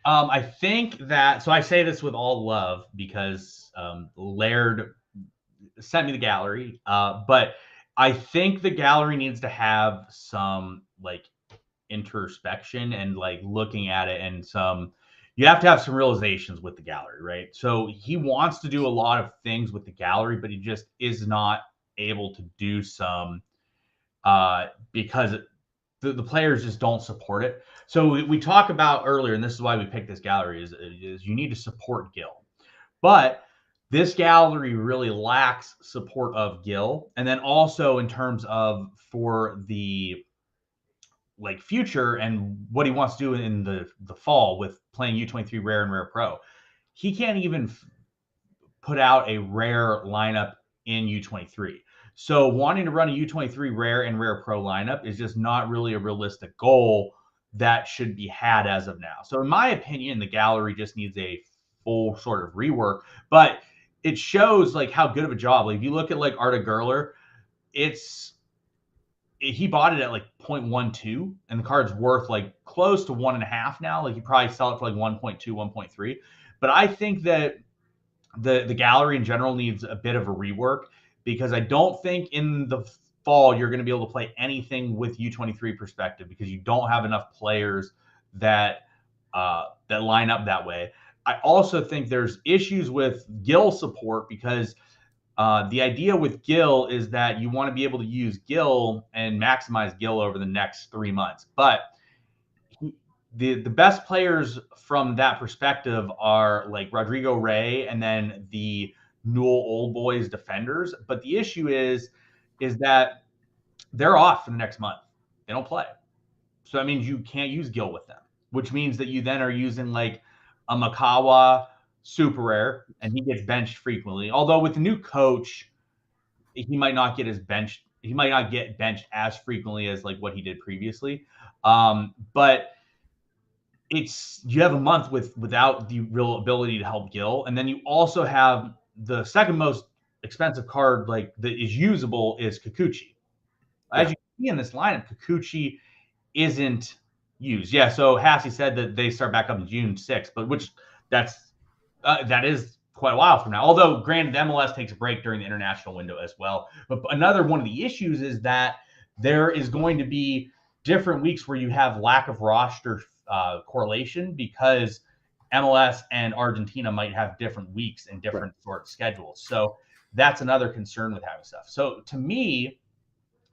I think that, so I say this with all love because Laird sent me the gallery, but I think the gallery needs to have some like introspection and like looking at it, and you have to have some realizations with the gallery, right? So he wants to do a lot of things with the gallery, but he just is not able to do some because the players just don't support it. So we talk about earlier, and this is why we picked this gallery, is you need to support Gil. But this gallery really lacks support of Gil. And then also in terms of for the like future and what he wants to do in the fall with playing U23 Rare and Rare Pro, he can't even put out a rare lineup in U23. So wanting to run a U23 Rare and Rare Pro lineup is just not really a realistic goal that should be had as of now. So in my opinion, the gallery just needs a full sort of rework, but it shows like how good of a job. Like if you look at like Arda Gurler, he bought it at like 0.12 and the card's worth like close to 1.5 now. Like you probably sell it for like 1.2, 1.3. But I think that the gallery in general needs a bit of a rework, because I don't think in the fall you're going to be able to play anything with U23 perspective, because you don't have enough players that line up that way. I also think there's issues with Gil support, because the idea with Gil is that you want to be able to use Gil and maximize Gil over the next 3 months. But the best players from that perspective are like Rodrigo Ray and then the Newell Old Boys defenders. But the issue is that they're off for the next month. They don't play. So that means you can't use Gil with them, which means that you then are using like a Makawa super rare, and he gets benched frequently. Although with the new coach, he might not get benched as frequently as like what he did previously. But you have a month without the real ability to help Gil, and then you also have the second most expensive card like that is usable is Kikuchi. As you see in this lineup, Kikuchi isn't used. Yeah, so Hassie said that they start back up in June 6th, but that is quite a while from now. Although, granted, the MLS takes a break during the international window as well. But another one of the issues is that there is going to be different weeks where you have lack of roster correlation because MLS and Argentina might have different weeks and different sort of schedules. So that's another concern with having stuff. So to me,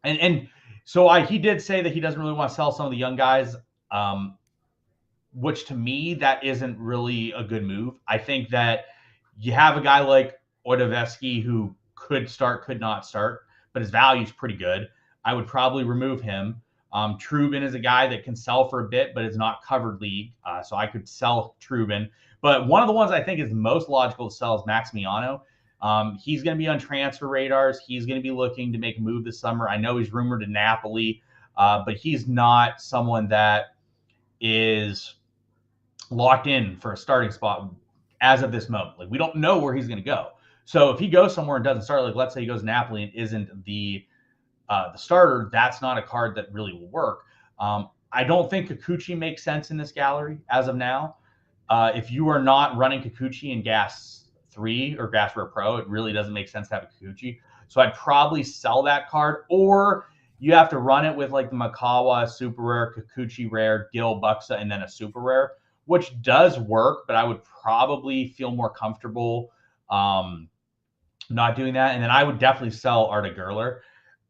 and so he did say that he doesn't really want to sell some of the young guys, which to me that isn't really a good move. I think that you have a guy like Odoveski who could start, could not start, but his value is pretty good. I would probably remove him. Trubin is a guy that can sell for a bit, but is not covered league, so I could sell Trubin. But one of the ones I think is most logical to sell is Maximiano. He's going to be on transfer radars. He's going to be looking to make a move this summer. I know he's rumored to Napoli, but he's not someone that is locked in for a starting spot as of this moment. Like, we don't know where he's going to go. So if he goes somewhere and doesn't start, like let's say he goes to Napoli and isn't the starter, that's not a card that really will work. I don't think Kikuchi makes sense in this gallery as of now. If you are not running Kikuchi in Gas 3 or Gas Rare Pro, it really doesn't make sense to have a Kikuchi. So I'd probably sell that card, or you have to run it with like the Makawa Super Rare, Kikuchi Rare, Gil Buxa, and then a Super Rare, which does work, but I would probably feel more comfortable not doing that. And then I would definitely sell Arda Gurler.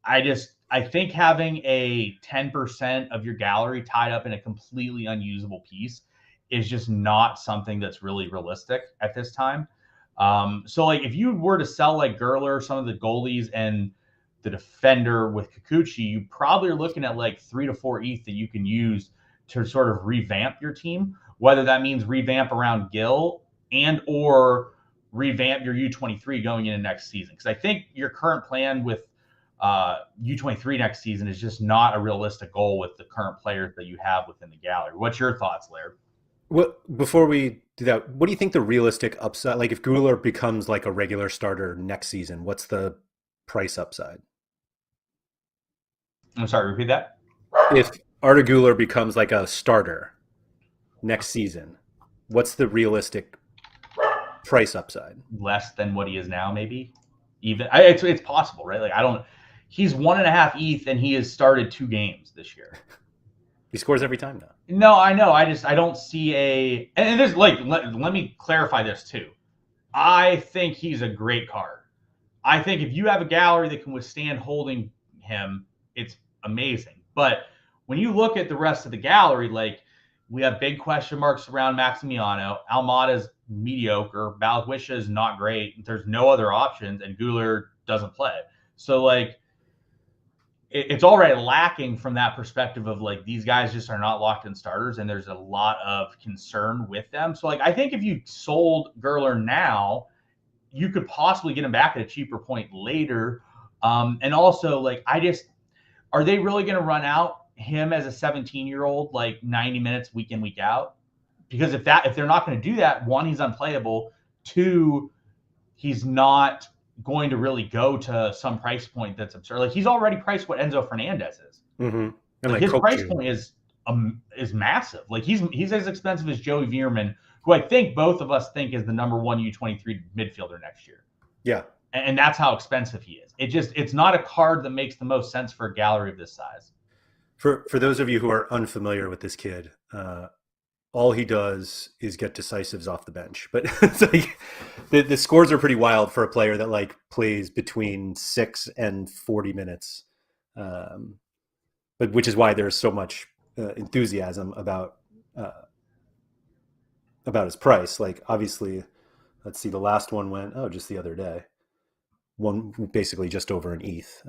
I think having a 10% of your gallery tied up in a completely unusable piece is just not something that's really realistic at this time. So like if you were to sell like Gurler, some of the goalies and the defender with Kikuchi, you probably are looking at like 3 to 4 ETH that you can use to sort of revamp your team, whether that means revamp around Gil and or revamp your U23 going into next season. Because I think your current plan with U23 next season is just not a realistic goal with the current players that you have within the gallery. What's your thoughts, Laird? What, before we do that, what do you think the realistic upside, like if Guler becomes like a regular starter next season, what's the price upside? I'm sorry, repeat that. If Arda Guler becomes like a starter next season, what's the realistic price upside? Less than what he is now, maybe. It's possible, right? Like I don't. He's 1.5 ETH and he has started 2 games this year. He scores every time now. No, I know. I don't see a. And there's like let me clarify this too. I think he's a great card. I think if you have a gallery that can withstand holding him, it's amazing. But when you look at the rest of the gallery, like we have big question marks around Maximiano. Almada's mediocre. Balagwisha is not great. There's no other options, and Guler doesn't play. So like it's already lacking from that perspective of like these guys just are not locked in starters, and there's a lot of concern with them. So like I think if you sold Gurler now, you could possibly get him back at a cheaper point later. And also like are they really going to run out him as a 17-year-old like 90 minutes week in, week out? Because if they're not going to do that, one, he's unplayable. Two, he's not going to really go to some price point that's absurd. Like he's already priced what Enzo Fernandez is. Mm-hmm. And like his price point is massive. Like he's as expensive as Joey Veerman, who I think both of us think is the number 1 U23 midfielder next year. Yeah. And that's how expensive he is. It's not a card that makes the most sense for a gallery of this size. For those of you who are unfamiliar with this kid, all he does is get decisives off the bench. But it's like the scores are pretty wild for a player that like plays between 6 and 40 minutes. But which is why there's so much enthusiasm about his price. Like obviously, let's see, the last one went just the other day, one basically just over an ETH.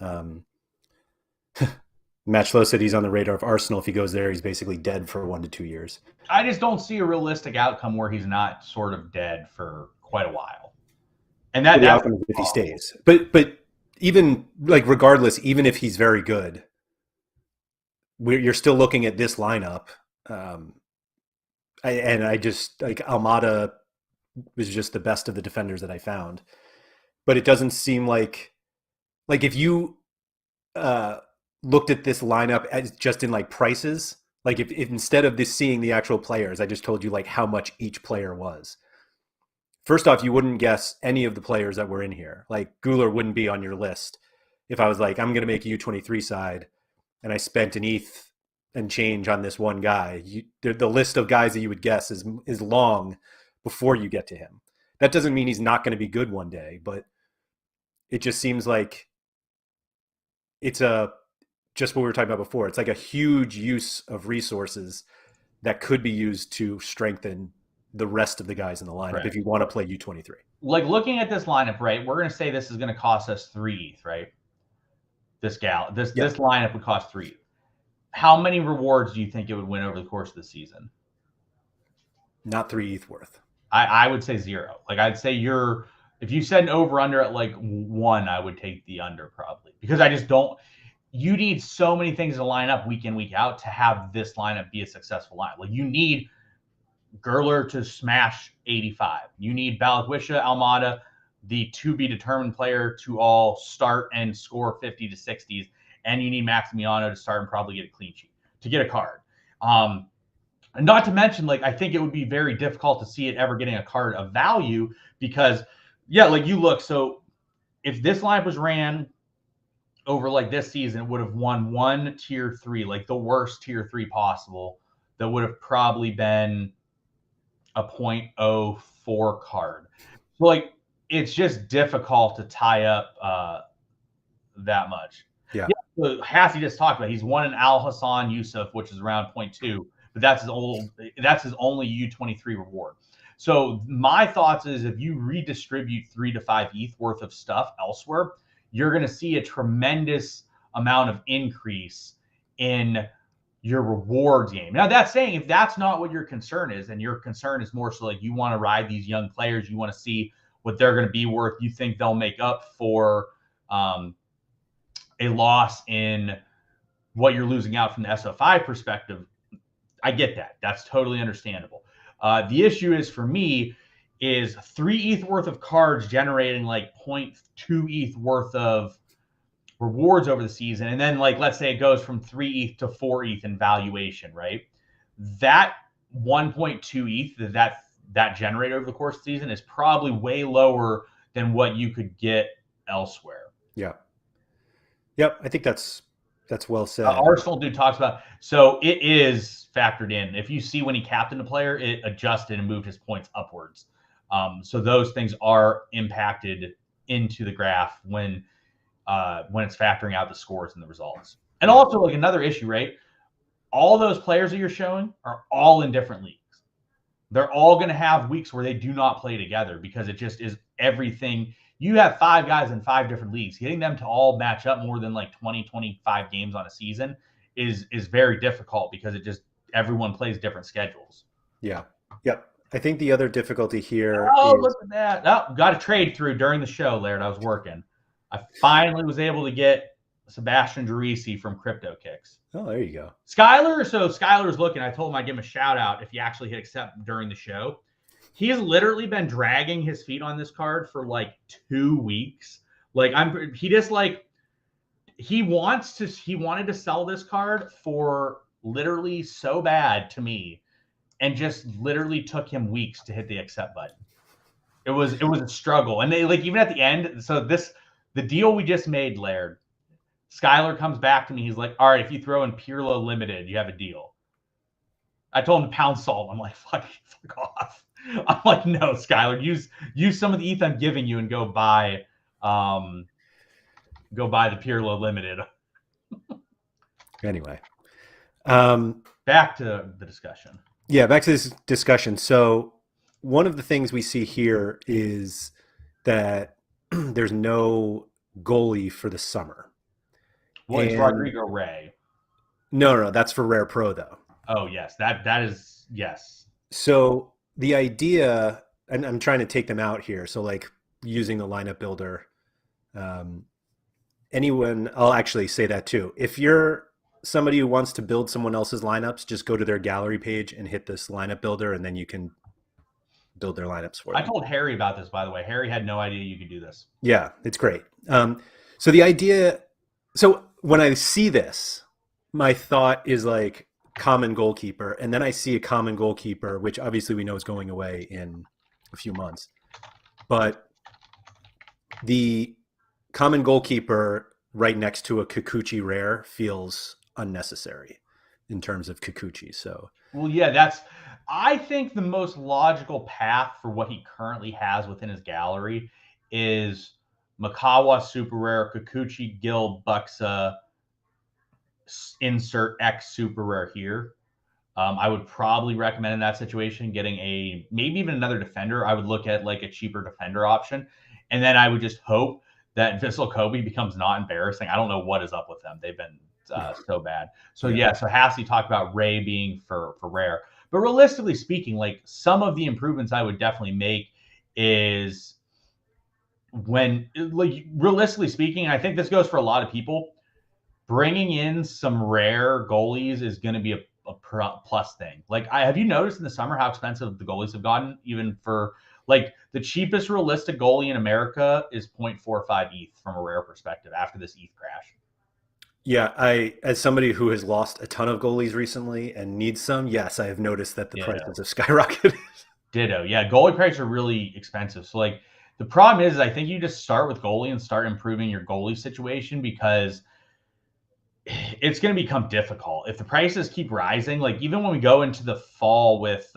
Matchlow said he's on the radar of Arsenal. If he goes there, he's basically dead for 1 to 2 years. I just don't see a realistic outcome where he's not sort of dead for quite a while. And that's the outcome is if he stays. But even like regardless, even if he's very good, you're still looking at this lineup. I just like Almada was just the best of the defenders that I found. But it doesn't seem like if you looked at this lineup as just in like prices, like if instead of this seeing the actual players, I just told you like how much each player was. First off, you wouldn't guess any of the players that were in here. Like Guler wouldn't be on your list if I was like, I'm going to make a U23 side and I spent an ETH and change on this one guy. The list of guys that you would guess is long before you get to him. That doesn't mean he's not going to be good one day, but it just seems like it's just what we were talking about before. It's like a huge use of resources that could be used to strengthen the rest of the guys in the lineup if you want to play U23. Like looking at this lineup, right? We're going to say this is going to cost us 3 ETH, right? This lineup would cost 3 ETH. How many rewards do you think it would win over the course of the season? Not 3 ETH worth. I would say 0. Like I'd say if you said an over under at like 1, I would take the under probably, because I just don't. You need so many things to line up week in, week out to have this lineup be a successful lineup. Like you need Gerler to smash 85. You need Balikwisha, Almada, the to be determined player, to all start and score 50 to 60s. And you need Maximiano to start and probably get a clean sheet to get a card. And not to mention, like, I think it would be very difficult to see it ever getting a card of value because, yeah, like you look. So if this lineup was ran over like this season, it would have won 1 tier 3, like the worst tier 3 possible. That would have probably been a 0.04 card. So, like, it's just difficult to tie up that much. Yeah. So Hassie just talked about, he's won an Al Hassan Yusuf, which is around 0.2, but that's his only U23 reward. So my thoughts is if you redistribute 3 to 5 ETH worth of stuff elsewhere, you're going to see a tremendous amount of increase in your rewards game. Now, that's saying if that's not what your concern is, and your concern is more so like you want to ride these young players, you want to see what they're going to be worth, you think they'll make up for a loss in what you're losing out from the SO5 perspective, I get that. That's totally understandable. The issue is for me is 3 ETH worth of cards generating like 0.2 ETH worth of rewards over the season. And then, like, let's say it goes from 3 ETH to 4 ETH in valuation, right? That 1.2 ETH that generated over the course of the season is probably way lower than what you could get elsewhere. Yeah. Yep. I think that's well said. Arsenal dude talks about, so it is factored in. If you see when he captained a player, it adjusted and moved his points upwards. So those things are impacted into the graph when it's factoring out the scores and the results. And also, like, another issue, right? All those players that you're showing are all in different leagues. They're all going to have weeks where they do not play together because it just is everything. You have 5 guys in 5 different leagues. Getting them to all match up more than like 20, 25 games on a season is very difficult because it just everyone plays different schedules. Yeah. Yep. I think the other difficulty here Look at that. Oh, got a trade through during the show, Laird. I was working. I finally was able to get Sebastian Gerisi from Crypto Kicks. Oh, there you go. Skylar's looking. I told him I'd give him a shout out if he actually hit accept during the show. He's literally been dragging his feet on this card for like 2 weeks. Like he wanted to sell this card for literally so bad to me, and just literally took him weeks to hit the accept button. It was a struggle. And they, like, even at the end, so the deal we just made, Laird, Skylar comes back to me. He's like, all right, if you throw in Pirlo Limited, you have a deal. I told him to pound salt. I'm like, fuck off. I'm like, no, Skylar, use some of the ETH I'm giving you and go buy the Pirlo Limited. Anyway. Back to the discussion. Yeah, back to this discussion. So one of the things we see here is that there's no goalie for the summer. Well, it's Rodrigo Ray. No, that's for Rare Pro though. Oh yes, that is, yes. So the idea, and I'm trying to take them out here. So like using the lineup builder, I'll actually say that too. If you're somebody who wants to build someone else's lineups, just go to their gallery page and hit this lineup builder, and then you can build their lineups for them. I told Harry about this, by the way. Harry had no idea you could do this. Yeah, it's great. So the idea, so when I see this, my thought is like common goalkeeper, and then I see a common goalkeeper, which obviously we know is going away in a few months. But the common goalkeeper right next to a Kikuchi rare feels unnecessary in terms of Kikuchi. So Well, yeah, I think the most logical path for what he currently has within his gallery is Makawa Super Rare, Kikuchi, Gil, Buxa, insert X Super Rare here. I would probably recommend in that situation getting maybe even another defender. I would look at like a cheaper defender option, and then I would just hope that Vissel Kobe becomes not embarrassing. I don't know what is up with them; they've been so bad. So yeah, yeah, so Hassie talked about Ray being for rare, but realistically speaking, like some of the improvements I would definitely make is when, like, realistically speaking, I think this goes for a lot of people, bringing in some rare goalies is going to be a plus thing. Like, have you noticed in the summer how expensive the goalies have gotten? Even for like the cheapest realistic goalie in America is 0.45 ETH from a rare perspective after this ETH crash. yeah. As somebody who has lost a ton of goalies recently and needs some, yes, I have noticed that the Yeah. prices have skyrocketed. Ditto. Yeah, goalie prices are really expensive. So like the problem is I think you just start with goalie and start improving your goalie situation because it's going to become difficult if the prices keep rising. Like even when we go into the fall with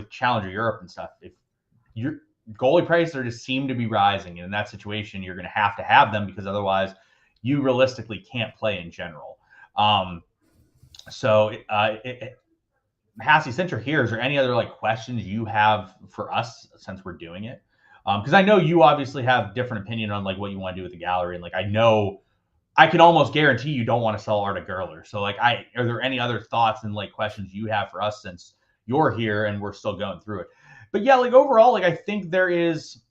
Challenger Europe and stuff, if your goalie prices are just seem to be rising, and in that situation, you're going to have them because otherwise, you realistically can't play in general. So, Hassie, since you're here, is there any other like questions you have for us since we're doing it? Because I know you obviously have different opinion on like what you want to do with the gallery, and like I know I can almost guarantee you don't want to sell Arda Gerler. So like are there any other thoughts and like questions you have for us since you're here and we're still going through it? But yeah, like overall, like I think there is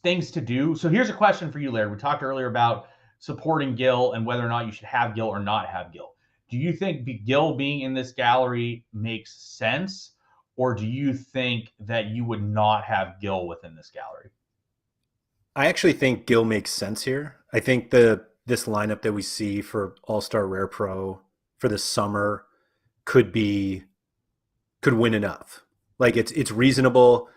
things to do. So here's a question for you, Laird. We talked earlier about supporting Gil and whether or not you should have Gil or not have Gil. Do you think Gil being in this gallery makes sense? Or do you think that you would not have Gil within this gallery? I actually think Gil makes sense here. I think this lineup that we see for All Star Rare Pro for the summer could be could win enough. Like it's reasonable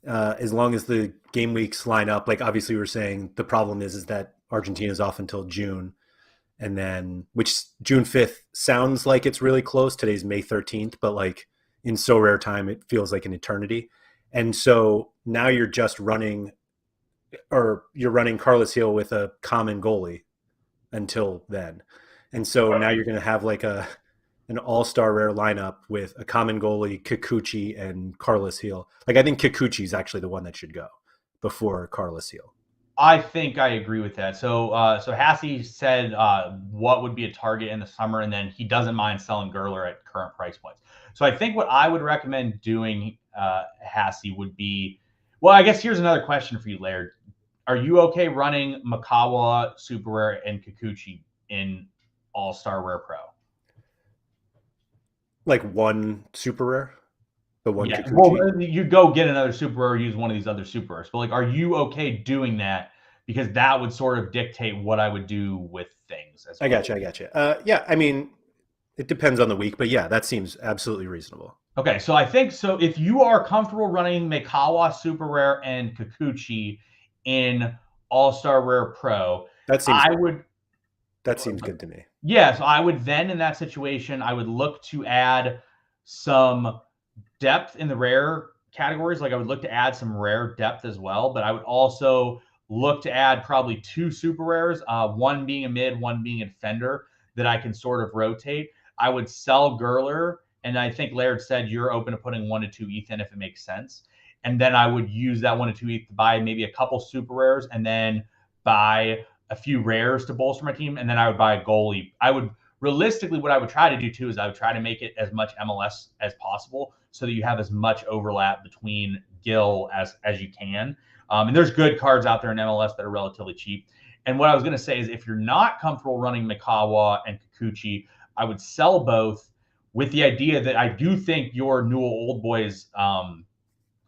as long as the game weeks line up. Like obviously we're saying the problem is that Argentina's off until June, and then which June 5th sounds like it's really close. Today's May 13th, but like in so rare time it feels like an eternity. And so now you're just running or you're running Carlos Hill with a common goalie until then. And so now you're going to have like an all-star rare lineup with a common goalie, Kikuchi, and Carlos Hill. Like I think Kikuchi is actually the one that should go before Carlos Hill. I think I agree with that. So Hassie said what would be a target in the summer, and then he doesn't mind selling Gerler at current price points. So I think what I would recommend doing, Hassie, would be, well, I guess here's another question for you, Laird. Are you okay running Makawa, Super Rare, and Kikuchi in All Star Rare Pro? Like one super rare, the one Yeah, well, Kikuchi. you go get another super rare, use one of these other super rares. But like, are you okay doing that? Because that would sort of dictate what I would do with things as I well. got you. I got you. Yeah, I mean, it depends on the week, but yeah, that seems absolutely reasonable. Okay, so I think so. If you are comfortable running Mikawa Super Rare and Kikuchi in All Star Rare Pro, That seems I would, that seems good to me. yes, I would then in that situation, I would look to add some depth in the rare categories. Like I would look to add some rare depth as well, but I would also look to add probably two super rares, one being a mid, one being a defender that I can sort of rotate. I would sell Gerler, and I think Laird said you're open to putting 1 to 2 ETH in if it makes sense. And then I would use that 1 to 2 ETH to buy maybe a couple super rares and then buy a few rares to bolster my team. And then I would buy a goalie. I would realistically, what I would try to do too is I would try to make it as much MLS as possible so that you have as much overlap between Gil as you can. And there's good cards out there in MLS that are relatively cheap. And what I was going to say is if you're not comfortable running Mikawa and Kikuchi, I would sell both with the idea that I do think your Newell Old Boys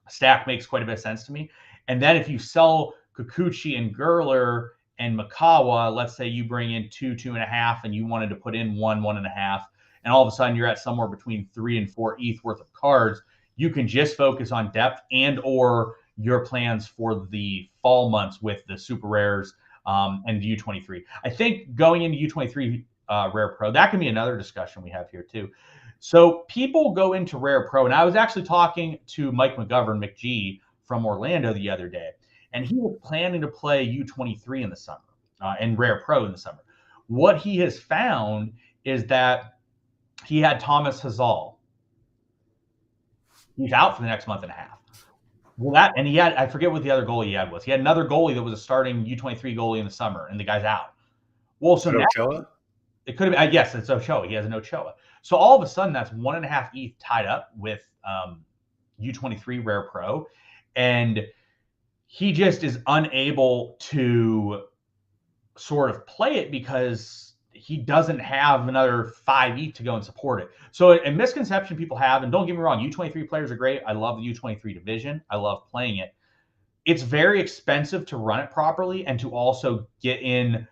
stack makes quite a bit of sense to me. And then if you sell Kikuchi and Gerler and Makawa, let's say you bring in 2.5, and you wanted to put in 1.5, and all of a sudden you're at somewhere between 3 and 4 ETH worth of cards, you can just focus on depth and or your plans for the fall months with the super rares and U23. I think going into U23 Rare Pro, that can be another discussion we have here too. So people go into Rare Pro, and I was actually talking to Mike McGovern, McG, from Orlando the other day, and he was planning to play U23 in the summer and Rare Pro in the summer. What he has found is that he had Thomas Hazal. He's out for the next month and a half. Well, and he had, I forget what the other goalie he had was. He had another goalie that was a starting U23 goalie in the summer, and the guy's out. Well, so now Ochoa? it could have been, yes, it's Ochoa. He has an Ochoa. So all of a sudden, that's 1.5 ETH tied up with U23 Rare Pro, and he just is unable to sort of play it because he doesn't have another 5 ETH to go and support it. So a misconception people have, and don't get me wrong, U23 players are great. I love the U23 division. I love playing it. It's very expensive to run it properly and to also get in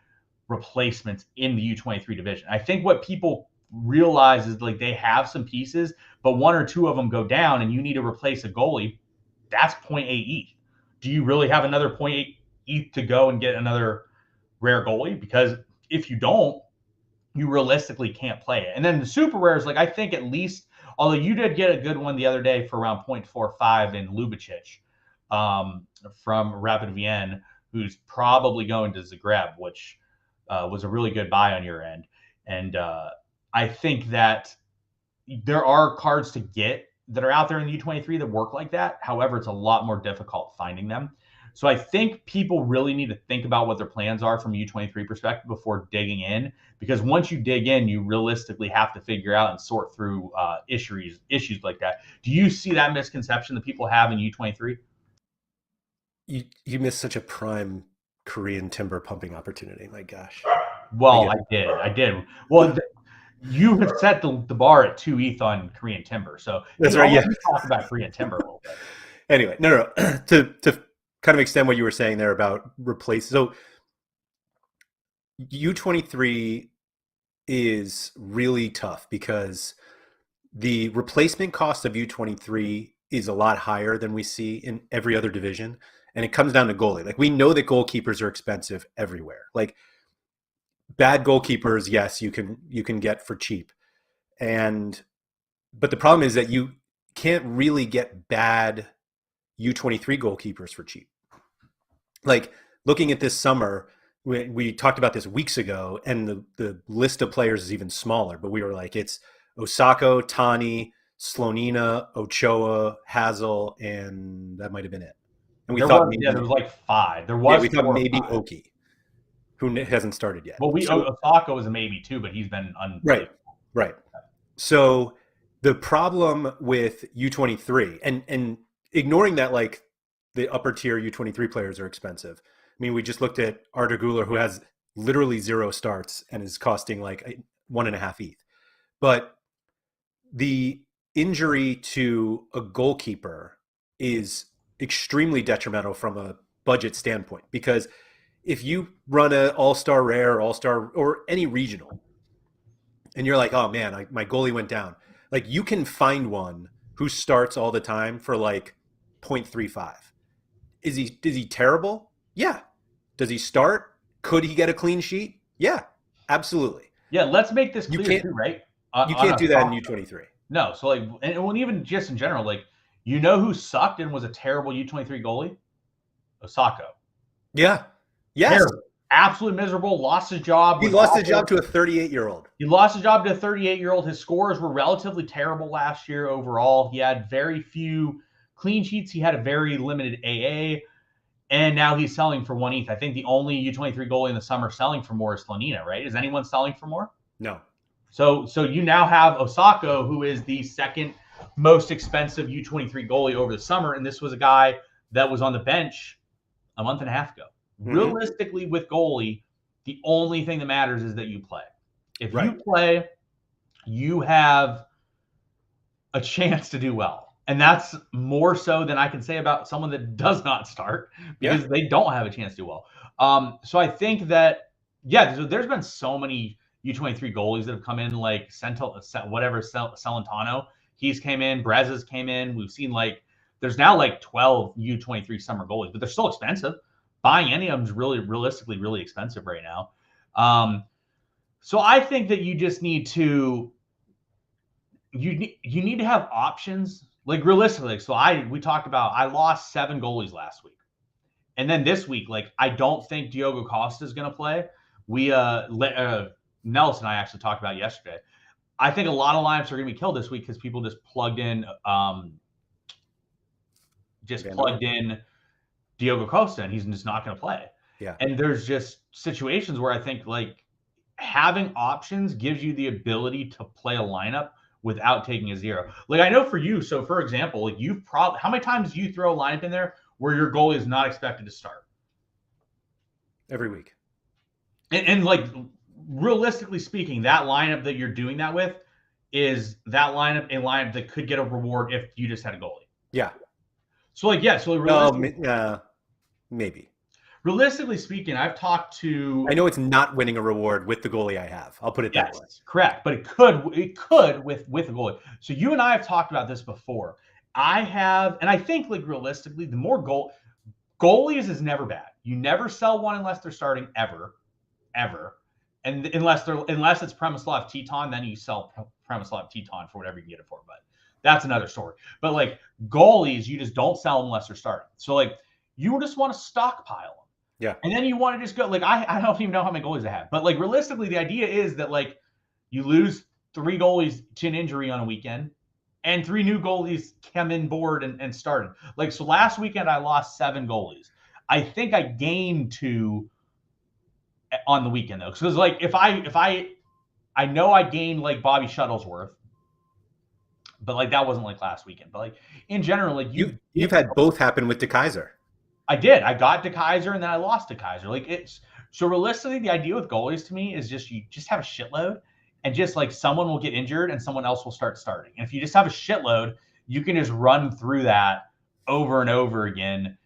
replacements in the U23 division. I think what people realize is like they have some pieces, but 1 or 2 of them go down and you need to replace a goalie. That's 0.8 ETH. Do you really have another 0.8 ETH to go and get another rare goalie? Because if you don't, you realistically can't play it. And then the super rares, like I think at least, although you did get a good one the other day for around 0.45 in Lubicic from Rapid Vienna, who's probably going to Zagreb, which was a really good buy on your end. And I think that there are cards to get that are out there in the U23 that work like that. However, it's a lot more difficult finding them. So I think people really need to think about what their plans are from a U23 perspective before digging in, because once you dig in, you realistically have to figure out and sort through issues like that. Do you see that misconception that people have in U23? You missed such a prime Korean timber pumping opportunity. My gosh. Well, I did. Well, you have set the bar at 2 ETH on Korean timber. So that's right. Yeah. Talk about Korean timber a little bit. Anyway, no. to kind of extend what you were saying there about replace. So U23 is really tough because the replacement cost of U23 is a lot higher than we see in every other division. And it comes down to goalie. Like we know that goalkeepers are expensive everywhere. Like bad goalkeepers, yes, you can get for cheap. But the problem is that you can't really get bad U23 goalkeepers for cheap. Like looking at this summer, we talked about this weeks ago, and the list of players is even smaller, but we were like, it's Osako, Tani, Slonina, Ochoa, Hazel, and that might have been it. And we thought maybe there was like 5. There was we thought maybe Oki, who hasn't started yet. Well, Osako was a maybe too, but he's been right. So the problem with U23 and ignoring that, like the upper tier U23 players are expensive. I mean, we just looked at Arda Guler, who has literally 0 starts and is costing like 1.5 ETH. But the injury to a goalkeeper is extremely detrimental from a budget standpoint, because if you run an all-star rare, all-star, or any regional, and you're like, oh man, my goalie went down, like you can find one who starts all the time for like 0.35. Is he terrible? Yeah. Does he start? Could he get a clean sheet? Yeah, absolutely. Yeah, let's make this clear too, right? You can't do that in U23. No, so like, and even just in general, like, you know who sucked and was a terrible U23 goalie? Osako. Yeah. Yes. Terrible. Absolutely miserable. Lost his job. He lost his job to a 38-year-old. He lost his job to a 38-year-old. His scores were relatively terrible last year overall. He had very few clean sheets. He had a very limited AA. And now he's selling for 1 ETH. I think the only U23 goalie in the summer selling for more is Slonina, right? Is anyone selling for more? No. So you now have Osako, who is the second most expensive U23 goalie over the summer. And this was a guy that was on the bench a month and a half ago. Mm-hmm. Realistically, with goalie, the only thing that matters is that you play. If you play, you have a chance to do well. And that's more so than I can say about someone that does not start because they don't have a chance to do well. So I think that, yeah, there's been so many U23 goalies that have come in, like Celentano. He's came in, Brez's came in. We've seen there's now 12 U23 summer goalies, but they're still expensive. Buying any of them is really realistically really expensive right now. So I think that you just need to you need to have options. Like realistically, so we talked about I lost 7 goalies last week. And then this week, I don't think Diogo Costa is going to play. We Nelson and I actually talked about it yesterday. I think a lot of lineups are going to be killed this week because people just plugged in Diogo Costa, and he's just not going to play. Yeah. And there's just situations where I think having options gives you the ability to play a lineup without taking a zero. I know for you, so for example, you've probably, how many times do you throw a lineup in there where your goalie is not expected to start? Every week. And realistically speaking, that lineup that you're doing that with is that lineup a lineup that could get a reward if you just had a goalie. Yeah. So maybe. Realistically speaking, I've talked to. I know it's not winning a reward with the goalie I have. I'll put it that way. Correct, but it could with a goalie. So you and I have talked about this before. I have, and I think realistically, the more goalies is never bad. You never sell one unless they're starting ever, and unless it's Premislav Teton, then you sell Premislav Teton for whatever you can get it for. But that's another story. But goalies, you just don't sell them unless they're starting. So you just want to stockpile them. Yeah. And then you want to just go, I don't even know how many goalies I have. But realistically, the idea is that you lose 3 goalies to an injury on a weekend and 3 new goalies come in board and started. So last weekend I lost 7 goalies. I think I gained 2 on the weekend though. Because if I know I gained Bobby Shuttlesworth, but that wasn't last weekend. But in general, you've had both happen with DeKaiser. I did. I got DeKaiser and then I lost DeKaiser. So realistically, the idea with goalies to me is you just have a shitload and just someone will get injured and someone else will start starting. And if you just have a shitload, you can just run through that over and over again.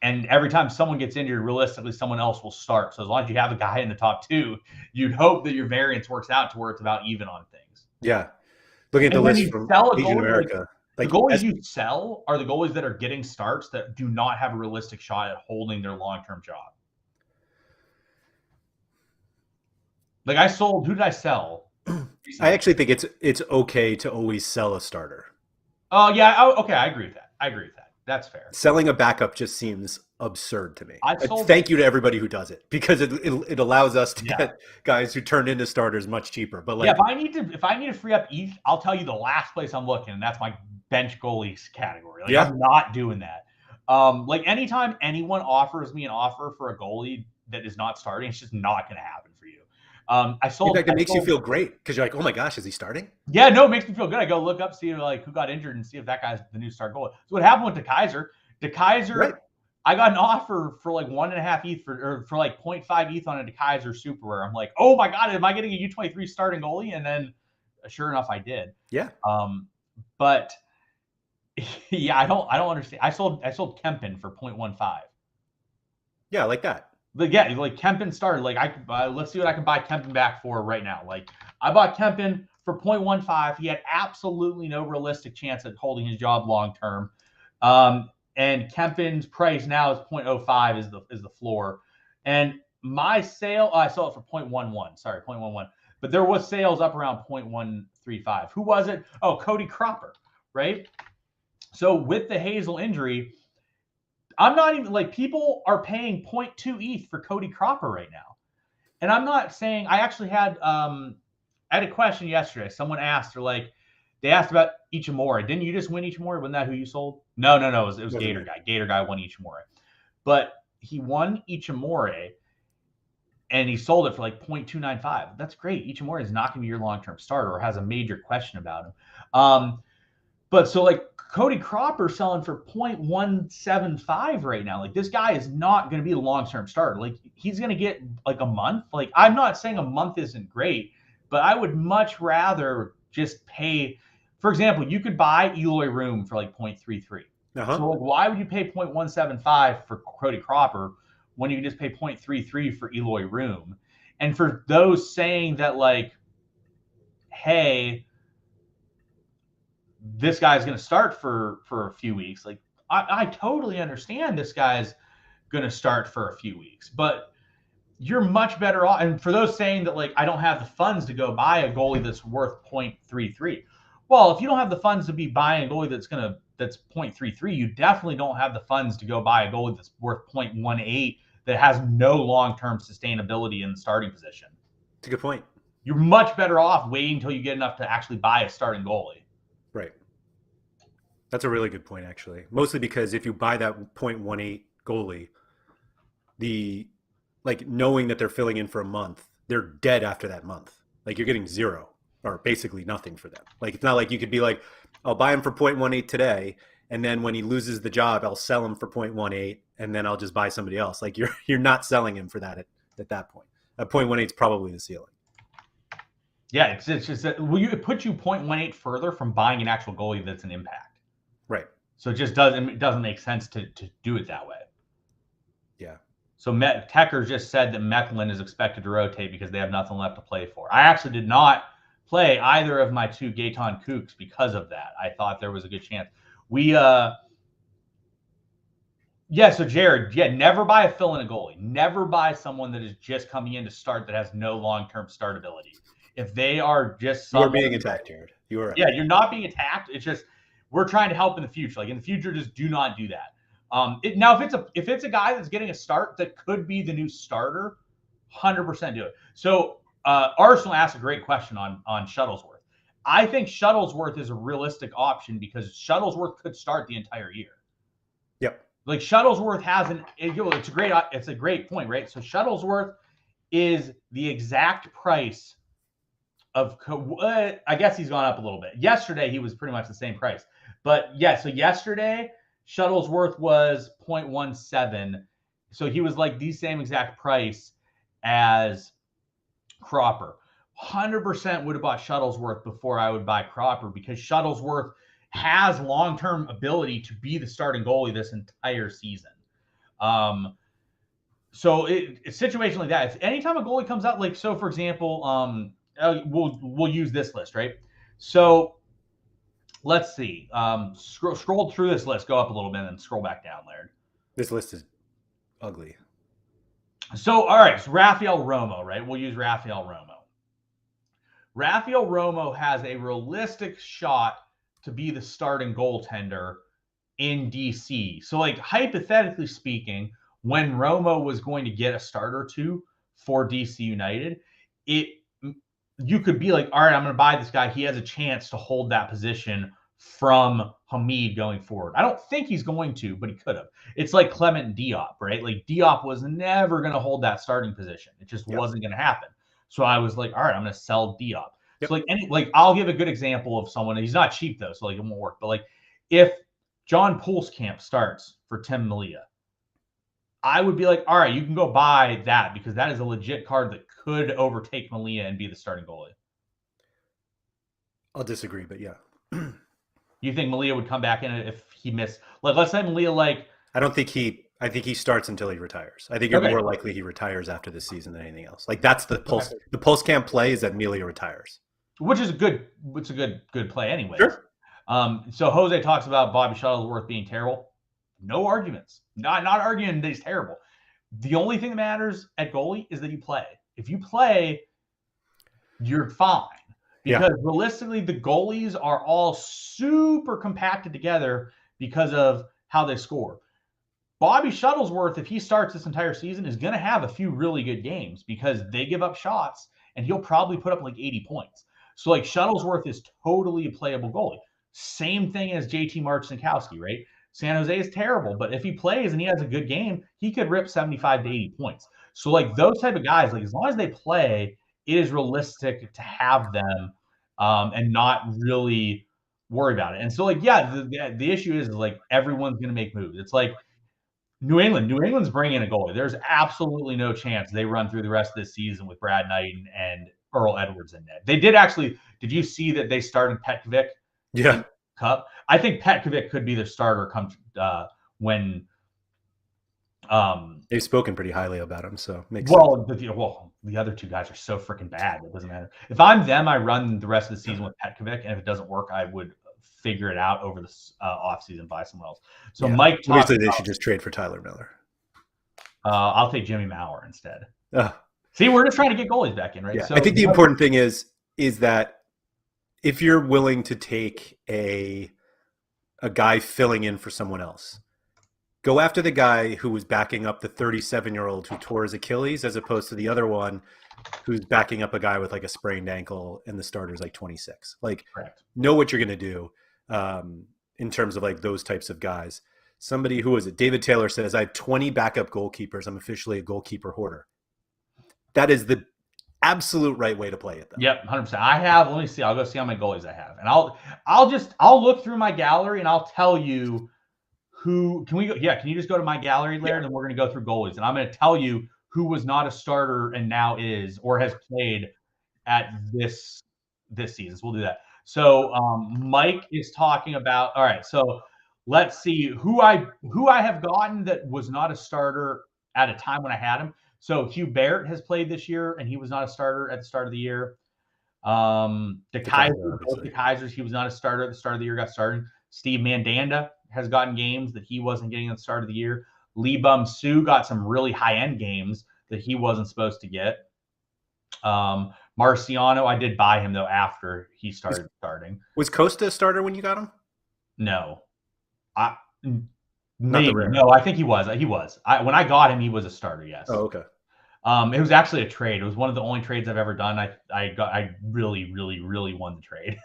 And every time someone gets injured, realistically, someone else will start. So as long as you have a guy in the top 2, you'd hope that your variance works out to where it's about even on things. Yeah. Looking at the list from Asian America. The goalies you sell are the goalies that are getting starts that do not have a realistic shot at holding their long-term job. I sold. Who did I sell? I actually think it's okay to always sell a starter. Oh yeah. Okay, I agree with that. That's fair. Selling a backup just seems absurd to me. Thank you to everybody who does it because it allows us to get guys who turn into starters much cheaper. But if I need to free up ETH, I'll tell you the last place I'm looking, and that's my bench goalies category. I'm not doing that. Anytime anyone offers me an offer for a goalie that is not starting, it's just not going to happen for you. I sold. In fact, it makes you feel great because you're like, oh my gosh, is he starting? Yeah, no, it makes me feel good. I go look up, see who got injured, and see if that guy's the new star goalie. So what happened with DeKaiser? Right. I got an offer for 1.5 ETH for 0.5 ETH on a DeKaiser Super Rare. I'm like, oh my god, am I getting a U23 starting goalie? And then, sure enough, I did. Yeah. But yeah, I don't understand. I sold Kempin for 0.15. Yeah, like that. But yeah, Kempin started. Let's see what I can buy Kempin back for right now. I bought Kempin for 0.15. He had absolutely no realistic chance at holding his job long term. And Kempin's price now is 0.05 is the floor. And my sale, I sold it for 0.11. Sorry, 0.11. But there was sales up around 0.135. Who was it? Oh, Cody Cropper, right? So with the Hazel injury, I'm not even people are paying 0.2 ETH for Cody Cropper right now. And I'm not saying I actually had I had a question yesterday. Someone asked, they asked about Ichimori. Didn't you just win Ichimori? Wasn't that who you sold? No. It was Gator Guy. Gator Guy won Ichimori. But he won Ichimori and he sold it for 0.295. That's great. Ichimori is not going to be your long-term starter or has a major question about him. But so Cody Cropper selling for 0.175 right now. This guy is not going to be a long-term starter. He's going to get a month. I'm not saying a month isn't great, but I would much rather just pay for example, you could buy Eloy Room for like 0.33. So like, why would you pay 0.175 for Cody Cropper when you can just pay 0.33 for Eloy Room? And for those saying that like, hey, this guy's going to start for a few weeks, like I totally understand this guy's going to start for a few weeks, but you're much better off. And for those saying that like, I don't have the funds to go buy a goalie that's worth 0.33. Well, if you don't have the funds to be buying a goalie that's 0.33, you definitely don't have the funds to go buy a goalie that's worth 0.18 that has no long-term sustainability in the starting position. It's a good point. You're much better off waiting until you get enough to actually buy a starting goalie. Right. That's a really good point, actually. Mostly because if you buy that 0.18 goalie, knowing that they're filling in for a month, they're dead after that month. Like you're getting zero or basically nothing for them. Like it's not like you could be like, I'll buy him for 0.18 today, and then when he loses the job, I'll sell him for 0.18, and then I'll just buy somebody else. Like you're not selling him for that at that point. 0.18 is probably the ceiling. Yeah, it's just that it puts you 0.18 further from buying an actual goalie that's an impact. Right. So it just doesn't make sense to do it that way. Yeah. So Tecker just said that Mecklin is expected to rotate because they have nothing left to play for. I actually did not play either of my two Gaetan Kooks because of that. I thought there was a good chance. So Jared, never buy a fill-in a goalie. Never buy someone that is just coming in to start that has no long-term startability. If they are just you're being attacked, Jared. You are. Yeah, you're not being attacked. It's just we're trying to help in the future. Like in the future, just do not do that. Now, if it's a guy that's getting a start that could be the new starter, 100% do it. So Arsenal asked a great question on Shuttlesworth. I think Shuttlesworth is a realistic option because Shuttlesworth could start the entire year. Yep. Like Shuttlesworth it's a great point, right? So Shuttlesworth is the exact price of, I guess he's gone up a little bit. Yesterday, he was pretty much the same price. But yeah, so yesterday, Shuttlesworth was 0.17. So he was like the same exact price as Cropper. 100% would have bought Shuttlesworth before I would buy Cropper because Shuttlesworth has long-term ability to be the starting goalie this entire season. So it's a situation like that. If anytime a goalie comes out, like, so for example, we'll use this list, right? So let's see. Scroll through this list, go up a little bit, and then scroll back down, Laird. This list is ugly. So, all right, so Rafael Romo, right? We'll use Rafael Romo. Rafael Romo has a realistic shot to be the starting goaltender in DC. So, like, hypothetically speaking, when Romo was going to get a start or two for DC United, you could be like, all right, I'm going to buy this guy. He has a chance to hold that position from Hamid going forward. I don't think he's going to, but he could have. It's like Clement Diop, right? Like Diop was never going to hold that starting position. It just wasn't going to happen. So I was like, all right, I'm going to sell Diop. Yep. So I'll give a good example of someone. He's not cheap though, so like it won't work. But like if John Pulskamp starts for Tim Malia, I would be like, all right, you can go buy that because that is a legit card that could overtake Malia and be the starting goalie. I'll disagree, but yeah. You think Malia would come back in if he missed? Like, let's say Malia, like, I think he starts until he retires. I think you're more likely he retires after this season than anything else. Like that's the pulse. Okay. The Pulskamp play is that Malia retires, which is a good play anyway. Sure. So Jose talks about Bobby Shuttlesworth being terrible. No arguments. Not arguing that he's terrible. The only thing that matters at goalie is that you play. If you play, you're fine. Because realistically, the goalies are all super compacted together because of how they score. Bobby Shuttlesworth, if he starts this entire season, is going to have a few really good games because they give up shots, and he'll probably put up like 80 points. So, like, Shuttlesworth is totally a playable goalie. Same thing as JT Marcinkowski, right? San Jose is terrible, but if he plays and he has a good game, he could rip 75 to 80 points. So, like, those type of guys, like, as long as they play, it is realistic to have them and not really worry about it. And so, like, the issue is like everyone's going to make moves. It's like New England's bringing in a goalie. There's absolutely no chance they run through the rest of this season with Brad Knight and Earl Edwards in net. They did actually. Did you see that they started Petkovic Yeah. Cup. I think Petkovic could be the starter come when They've spoken pretty highly about him, so makes sense. the other two guys are so freaking bad. It doesn't matter. If I'm them, I run the rest of the season with Petkovic, and if it doesn't work, I would figure it out over the offseason, buy someone else. So Yeah. Mike, Obviously, they should just trade for Tyler Miller. I'll take Jimmy Mauer instead. Uh, See, we're just trying to get goalies back in, right? yeah. So I think the important thing is that if you're willing to take a guy filling in for someone else, go after the guy who was backing up the 37-year-old who tore his Achilles, as opposed to the other one who's backing up a guy with like a sprained ankle and the starter's like 26. Like, correct. Know what you're going to do in terms of like those types of guys. Somebody, who was it? David Taylor says, I have 20 backup goalkeepers. I'm officially a goalkeeper hoarder. That is the absolute right way to play it, though. Yep, 100%. I have. Let me see. I'll go see how many goalies I have, and I'll look through my gallery and I'll tell you who. Can we go? Yeah, can you just go to my gallery, Laird, and we're going to go through goalies, and I'm going to tell you who was not a starter and now is or has played at this season. So we'll do that. So Mike is talking about. All right, so let's see who I have gotten that was not a starter at a time when I had him. So Hugh Barrett has played this year, and he was not a starter at the start of the year. The Kaiser, both the Kaisers, he was not a starter at the start of the year, got started. Steve Mandanda has gotten games that he wasn't getting at the start of the year. Lee Bum Sue got some really high-end games that he wasn't supposed to get. Marciano, I did buy him, though, after he started starting. Was Costa a starter when you got him? No. Maybe. No, I think he was. When I got him, he was a starter, yes. Oh, okay. It was actually a trade. It was one of the only trades I've ever done. I really, really, really won the trade.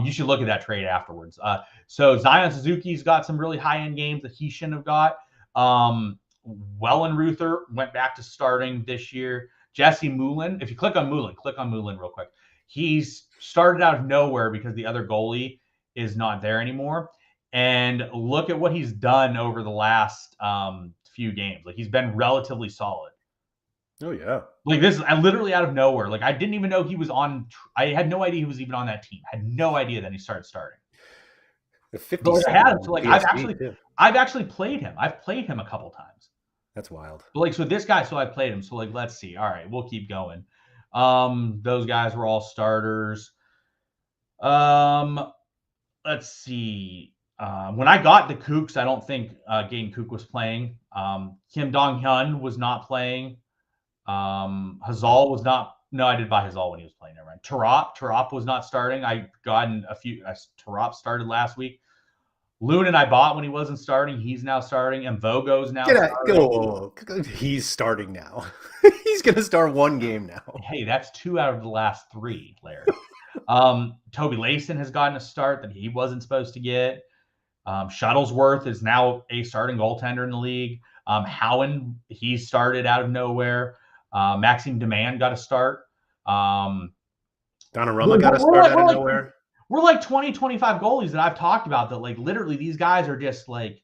You should look at that trade afterwards. So Zion Suzuki's got some really high-end games that he shouldn't have got. Wellenreuther went back to starting this year. Jesse Moulin, if you click on Moulin real quick. He's started out of nowhere because the other goalie is not there anymore. And look at what he's done over the last few games. Like, he's been relatively solid. Oh, yeah. Like, this is literally out of nowhere. Like, I didn't even know he was on. I had no idea he was even on that team. I had no idea that he started starting. But I had him. So, like, I've actually played him. I've played him a couple times. That's wild. But, like, so this guy, so I played him. So, like, let's see. All right, we'll keep going. Those guys were all starters. Let's see. When I got the Kooks, I don't think Gaten Kook was playing. Kim Dong-hyun was not playing. Hazal was not. No, I did buy Hazal when he was playing. Never mind. Tarap was not starting. I gotten a few. Tarap started last week. Loon and I bought when he wasn't starting. He's now starting. And Vogo's now starting. He's starting now. He's going to start one game now. Hey, that's 2 out of the last 3, Larry. Toby Layson has gotten a start that he wasn't supposed to get. Shuttlesworth is now a starting goaltender in the league. Howen, he started out of nowhere. Maxime Demand got a start. Donnarumma got a start out of nowhere. We're like 20, 25 goalies that I've talked about that, like, literally these guys are just like,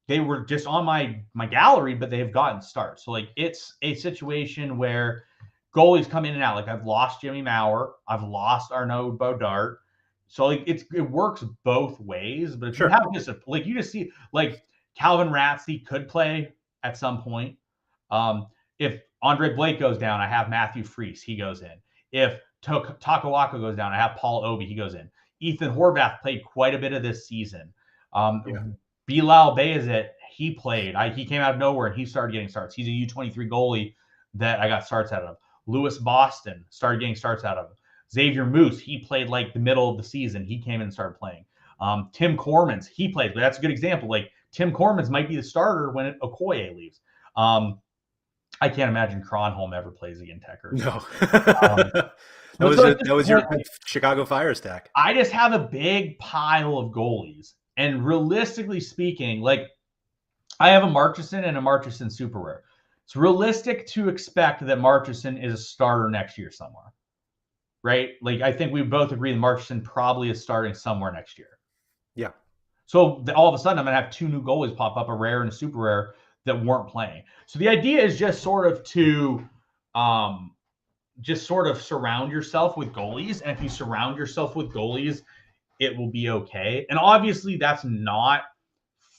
they were just on my gallery, but they've gotten starts. So, like, it's a situation where goalies come in and out. Like, I've lost Jimmy Mauer. I've lost Arnaud Baudard. So, like, it works both ways. But if you have just you just see, like, Calvin Ratsey could play at some point. If Andre Blake goes down, I have Matthew Freese. He goes in. If Takawaka goes down, I have Paul Obi. He goes in. Ethan Horvath played quite a bit of this season. Bilal Bayezid, he played. He came out of nowhere and he started getting starts. He's a U23 goalie that I got starts out of. Lewis Boston started getting starts out of him. Xavier Moose, he played like the middle of the season. He came in and started playing. Tim Cormans, he played. But that's a good example. Like, Tim Cormans might be the starter when Okoye leaves. I can't imagine Kronholm ever plays again, Teckers. No. That was your Chicago Fire stack. I just have a big pile of goalies. And realistically speaking, like, I have a Marchesson and a Marchesson Super Rare. It's realistic to expect that Marchesson is a starter next year somewhere. Right? Like, I think we both agree that Marchesson probably is starting somewhere next year. Yeah. So all of a sudden, I'm going to have 2 new goalies pop up, a rare and a super rare, that weren't playing. So the idea is just sort of to surround yourself with goalies. And if you surround yourself with goalies it will be okay. And obviously that's not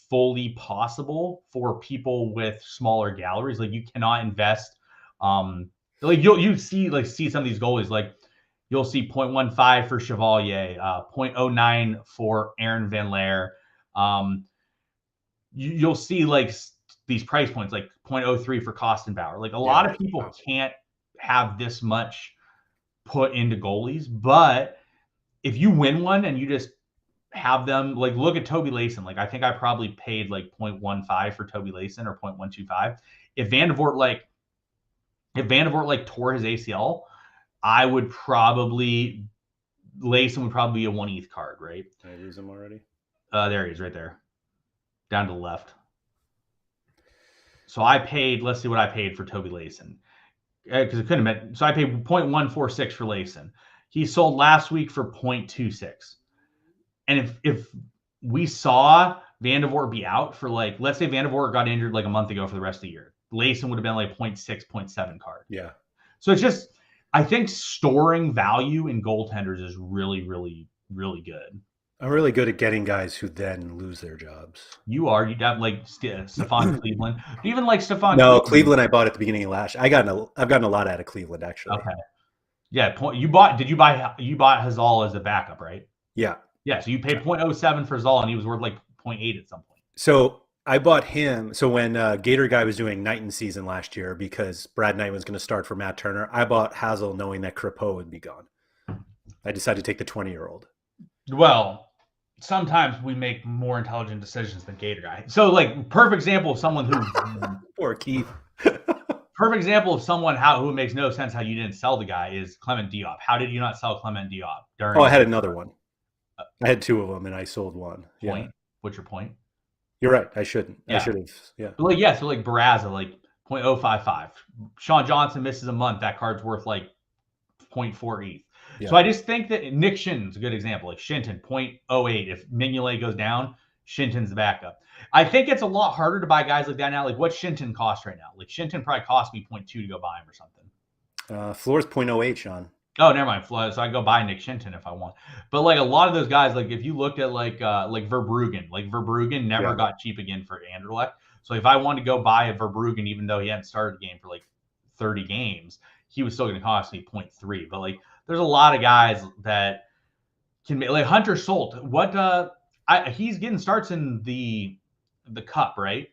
fully possible for people with smaller galleries. Like you cannot invest like you see some of these goalies, like you'll see 0.15 for Chevalier, 0.09 for Aaron Van Laer. You'll see like these price points like 0.03 for Kostenbauer. Like a lot of people can't have this much put into goalies, but if you win one and you just have them, like look at Toby Layson. Like I think I probably paid like 0.15 for Toby Layson or 0.125. If Vandevort tore his ACL, I would probably Layson would probably be a 1 ETH card, right? Did I lose him already? There he is, right there, down to the left. So I paid. Let's see what I paid for Toby Layson, because it couldn't have been. So I paid 0.146 for Layson. He sold last week for 0.26. And if we saw Vandevort be out for like, let's say Vandevort got injured like a month ago for the rest of the year, Layson would have been like 0.6, 0.7 card. Yeah. So it's just, I think storing value in goaltenders is really, really, really good. I'm really good at getting guys who then lose their jobs. You'd have like Stefan Cleveland. Do you even like Stefan? No, Cleveland I bought at the beginning of last year. I've gotten a lot out of Cleveland actually. Okay. Yeah. You bought Hazal as a backup, right? Yeah. Yeah. So you paid 0.07 for Hazal and he was worth like 0.8 at some point. So I bought him. So when Gator Guy was doing Knighton season last year, because Brad Knight was going to start for Matt Turner, I bought Hazel knowing that Crepeau would be gone. I decided to take the 20-year-old. Well, sometimes we make more intelligent decisions than Gator Guy. So, like, perfect example of someone who Poor Keith. perfect example of someone who makes no sense how you didn't sell the guy is Clement Diop. How did you not sell Clement Diop? I had another one. I had two of them and I sold one. Point. Yeah. What's your point? You're right. I shouldn't. Yeah. I should have. Yeah. But like, so like Barraza, like 0.055. Sean Johnson misses a month. That card's worth like 0.4 ETH. Yeah. So I just think that Nick Shinton's a good example. Like Shinton, 0.08. If Mignolet goes down, Shinton's the backup. I think it's a lot harder to buy guys like that now. Like what's Shinton cost right now? Like Shinton probably cost me 0.2 to go buy him or something. Floor's 0.08, Sean. Oh, never mind. So I go buy Nick Shinton if I want. But like a lot of those guys, like if you looked at like Verbruggen never got cheap again for Anderlecht. So if I wanted to go buy a Verbruggen, even though he hadn't started the game for like 30 games, he was still going to cost me 0.3. But like there's a lot of guys that can make, like Hunter Solt. He's getting starts in the cup, right?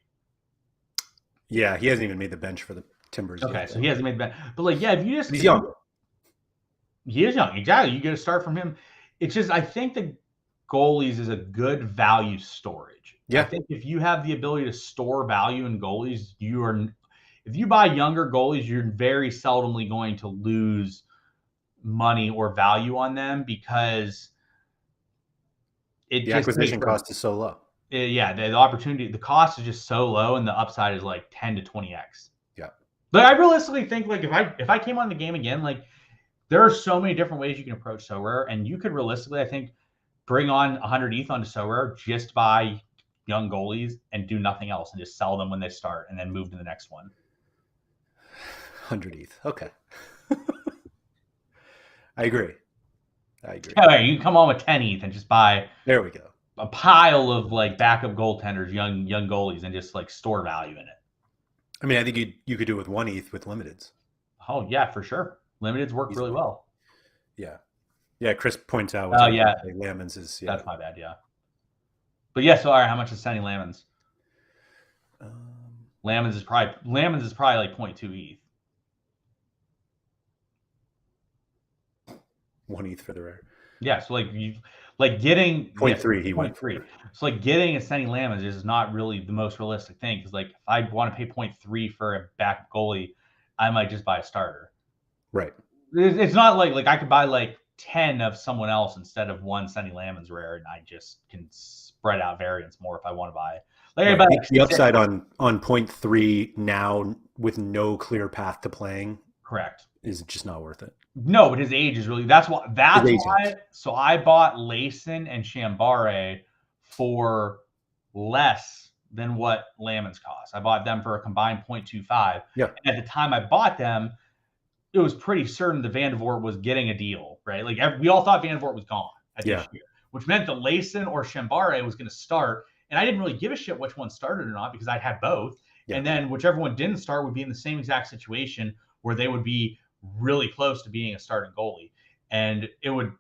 Yeah, he hasn't even made the bench for the Timbers. Okay, yet, so he hasn't made the bench. But like, yeah, if you just he's young. He is young, exactly. You get a start from him. It's just I think the goalies is a good value storage. Yeah. I think if you have the ability to store value in goalies, if you buy younger goalies, you're very seldomly going to lose money or value on them because the acquisition cost is so low. The opportunity, the cost is just so low, and the upside is like 10 to 20x. Yeah. But I realistically think like if I came on the game again, like there are so many different ways you can approach Sorare, and you could realistically, I think, bring on 100 ETH onto Sorare, just buy young goalies and do nothing else and just sell them when they start and then move to the next one. 100 ETH. Okay. I agree. Okay, you can come on with 10 ETH and just buy. There we go. A pile of like backup goaltenders, young goalies, and just like store value in it. I mean, I think you could do it with 1 ETH with limiteds. Oh yeah, for sure. Limiteds work really well. Yeah. Yeah, Chris points out. Lamans is. Yeah. That's my bad. Yeah. But yeah, so all right, how much is Senny Lamans? Lamans is probably like 0.2 ETH. 1 ETH for the rare. Yeah, so like getting 0.3 he went 0.3. So like getting a Senny Lamans is not really the most realistic thing because like if I want to pay 0.3 for a backup goalie, I might just buy a starter. Right. It's not like I could buy like 10 of someone else instead of one Senny Lamans rare, and I just can spread out variance more if I want to buy. The upside on 0.3 now with no clear path to playing, correct, is just not worth it. No, but his age is really that's why. So I bought Layson and Chambare for less than what Lamans cost. I bought them for a combined 0.25. Yeah. And at the time I bought them, it was pretty certain that Vandevort was getting a deal, right? Like we all thought Vandevort was gone at this year. which meant that Layson or Shambare was going to start. And I didn't really give a shit which one started or not because I had both. Yeah. And then whichever one didn't start would be in the same exact situation where they would be really close to being a starting goalie. And it would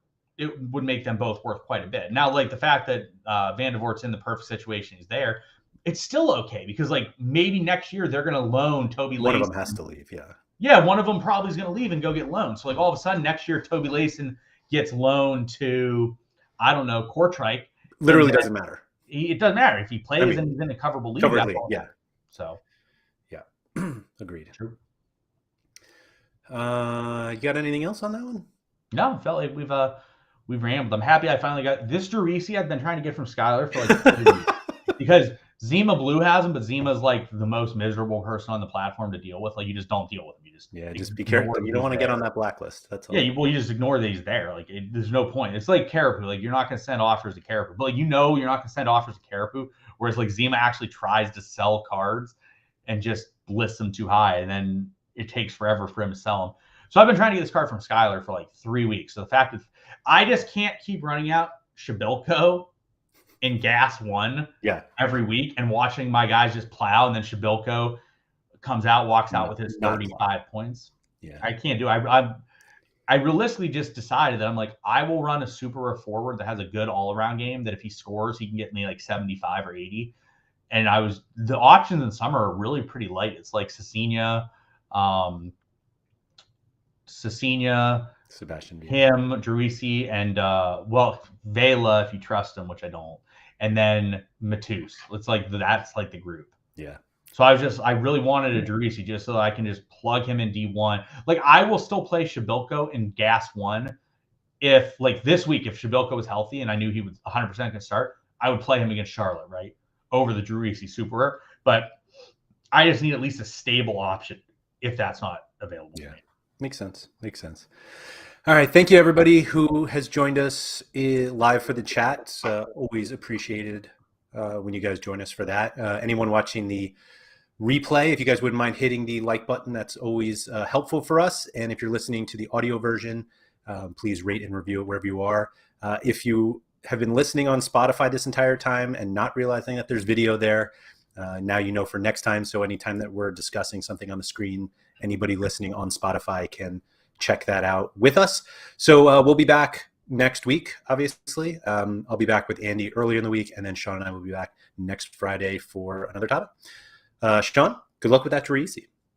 make them both worth quite a bit. Now, like the fact that Van de Voort's in the perfect situation, he's there, it's still okay because like maybe next year they're going to loan Toby Layson. One of them has to leave, yeah. Yeah, one of them probably is going to leave and go get loaned. So like all of a sudden next year, Toby Layson gets loaned to, I don't know, Kortrijk. Literally doesn't matter. It doesn't matter if he plays and he's in a coverable league. Yeah. So, yeah, agreed. True. You got anything else on that one? No, felt like we've rambled. I'm happy I finally got this Durisi. I've been trying to get from Skylar for like 3 weeks because Zima Blue has him, but Zima's like the most miserable person on the platform to deal with. Like you just don't deal with him. You just be careful. You don't want to get on that blacklist. That's all. Yeah, you just ignore that he's there. Like there's no point. It's like Carapoo. Like you're not going to send offers to Carapoo, but like you're not going to send offers to Carapoo. Whereas like Zima actually tries to sell cards and just lists them too high, and then it takes forever for him to sell them. So I've been trying to get this card from Skylar for like 3 weeks. So the fact that I just can't keep running out Shabilko in Gas 1 every week and watching my guys just plow, and then Shabilko comes out, walks out with his 35 points. Yeah, I can't do it. I realistically just decided that I'm like, I will run a super forward that has a good all-around game that if he scores, he can get me like 75 or 80. And the options in summer are really pretty light. It's like Cecina, Sebastian, him, Druisi, and Vela if you trust him, which I don't, and then Matus. It's like that's like the group. Yeah. So I really wanted a Druisi just so that I can just plug him in D1. Like I will still play Shabilko in Gas 1 if like this week if Shabilko was healthy and I knew he was 100% going to start, I would play him against Charlotte, right? Over the Druisi Super Rare. But I just need at least a stable option if that's not available to me. Makes sense. All right. Thank you, everybody who has joined us live for the chat. Always appreciated when you guys join us for that. Anyone watching the replay, if you guys wouldn't mind hitting the like button, that's always helpful for us. And if you're listening to the audio version, please rate and review it wherever you are. If you have been listening on Spotify this entire time and not realizing that there's video there, now you know for next time. So anytime that we're discussing something on the screen, anybody listening on Spotify can check that out with us. So we'll be back next week, obviously. I'll be back with Andy earlier in the week, and then Sean and I will be back next Friday for another topic. Sean, good luck with that Teresi.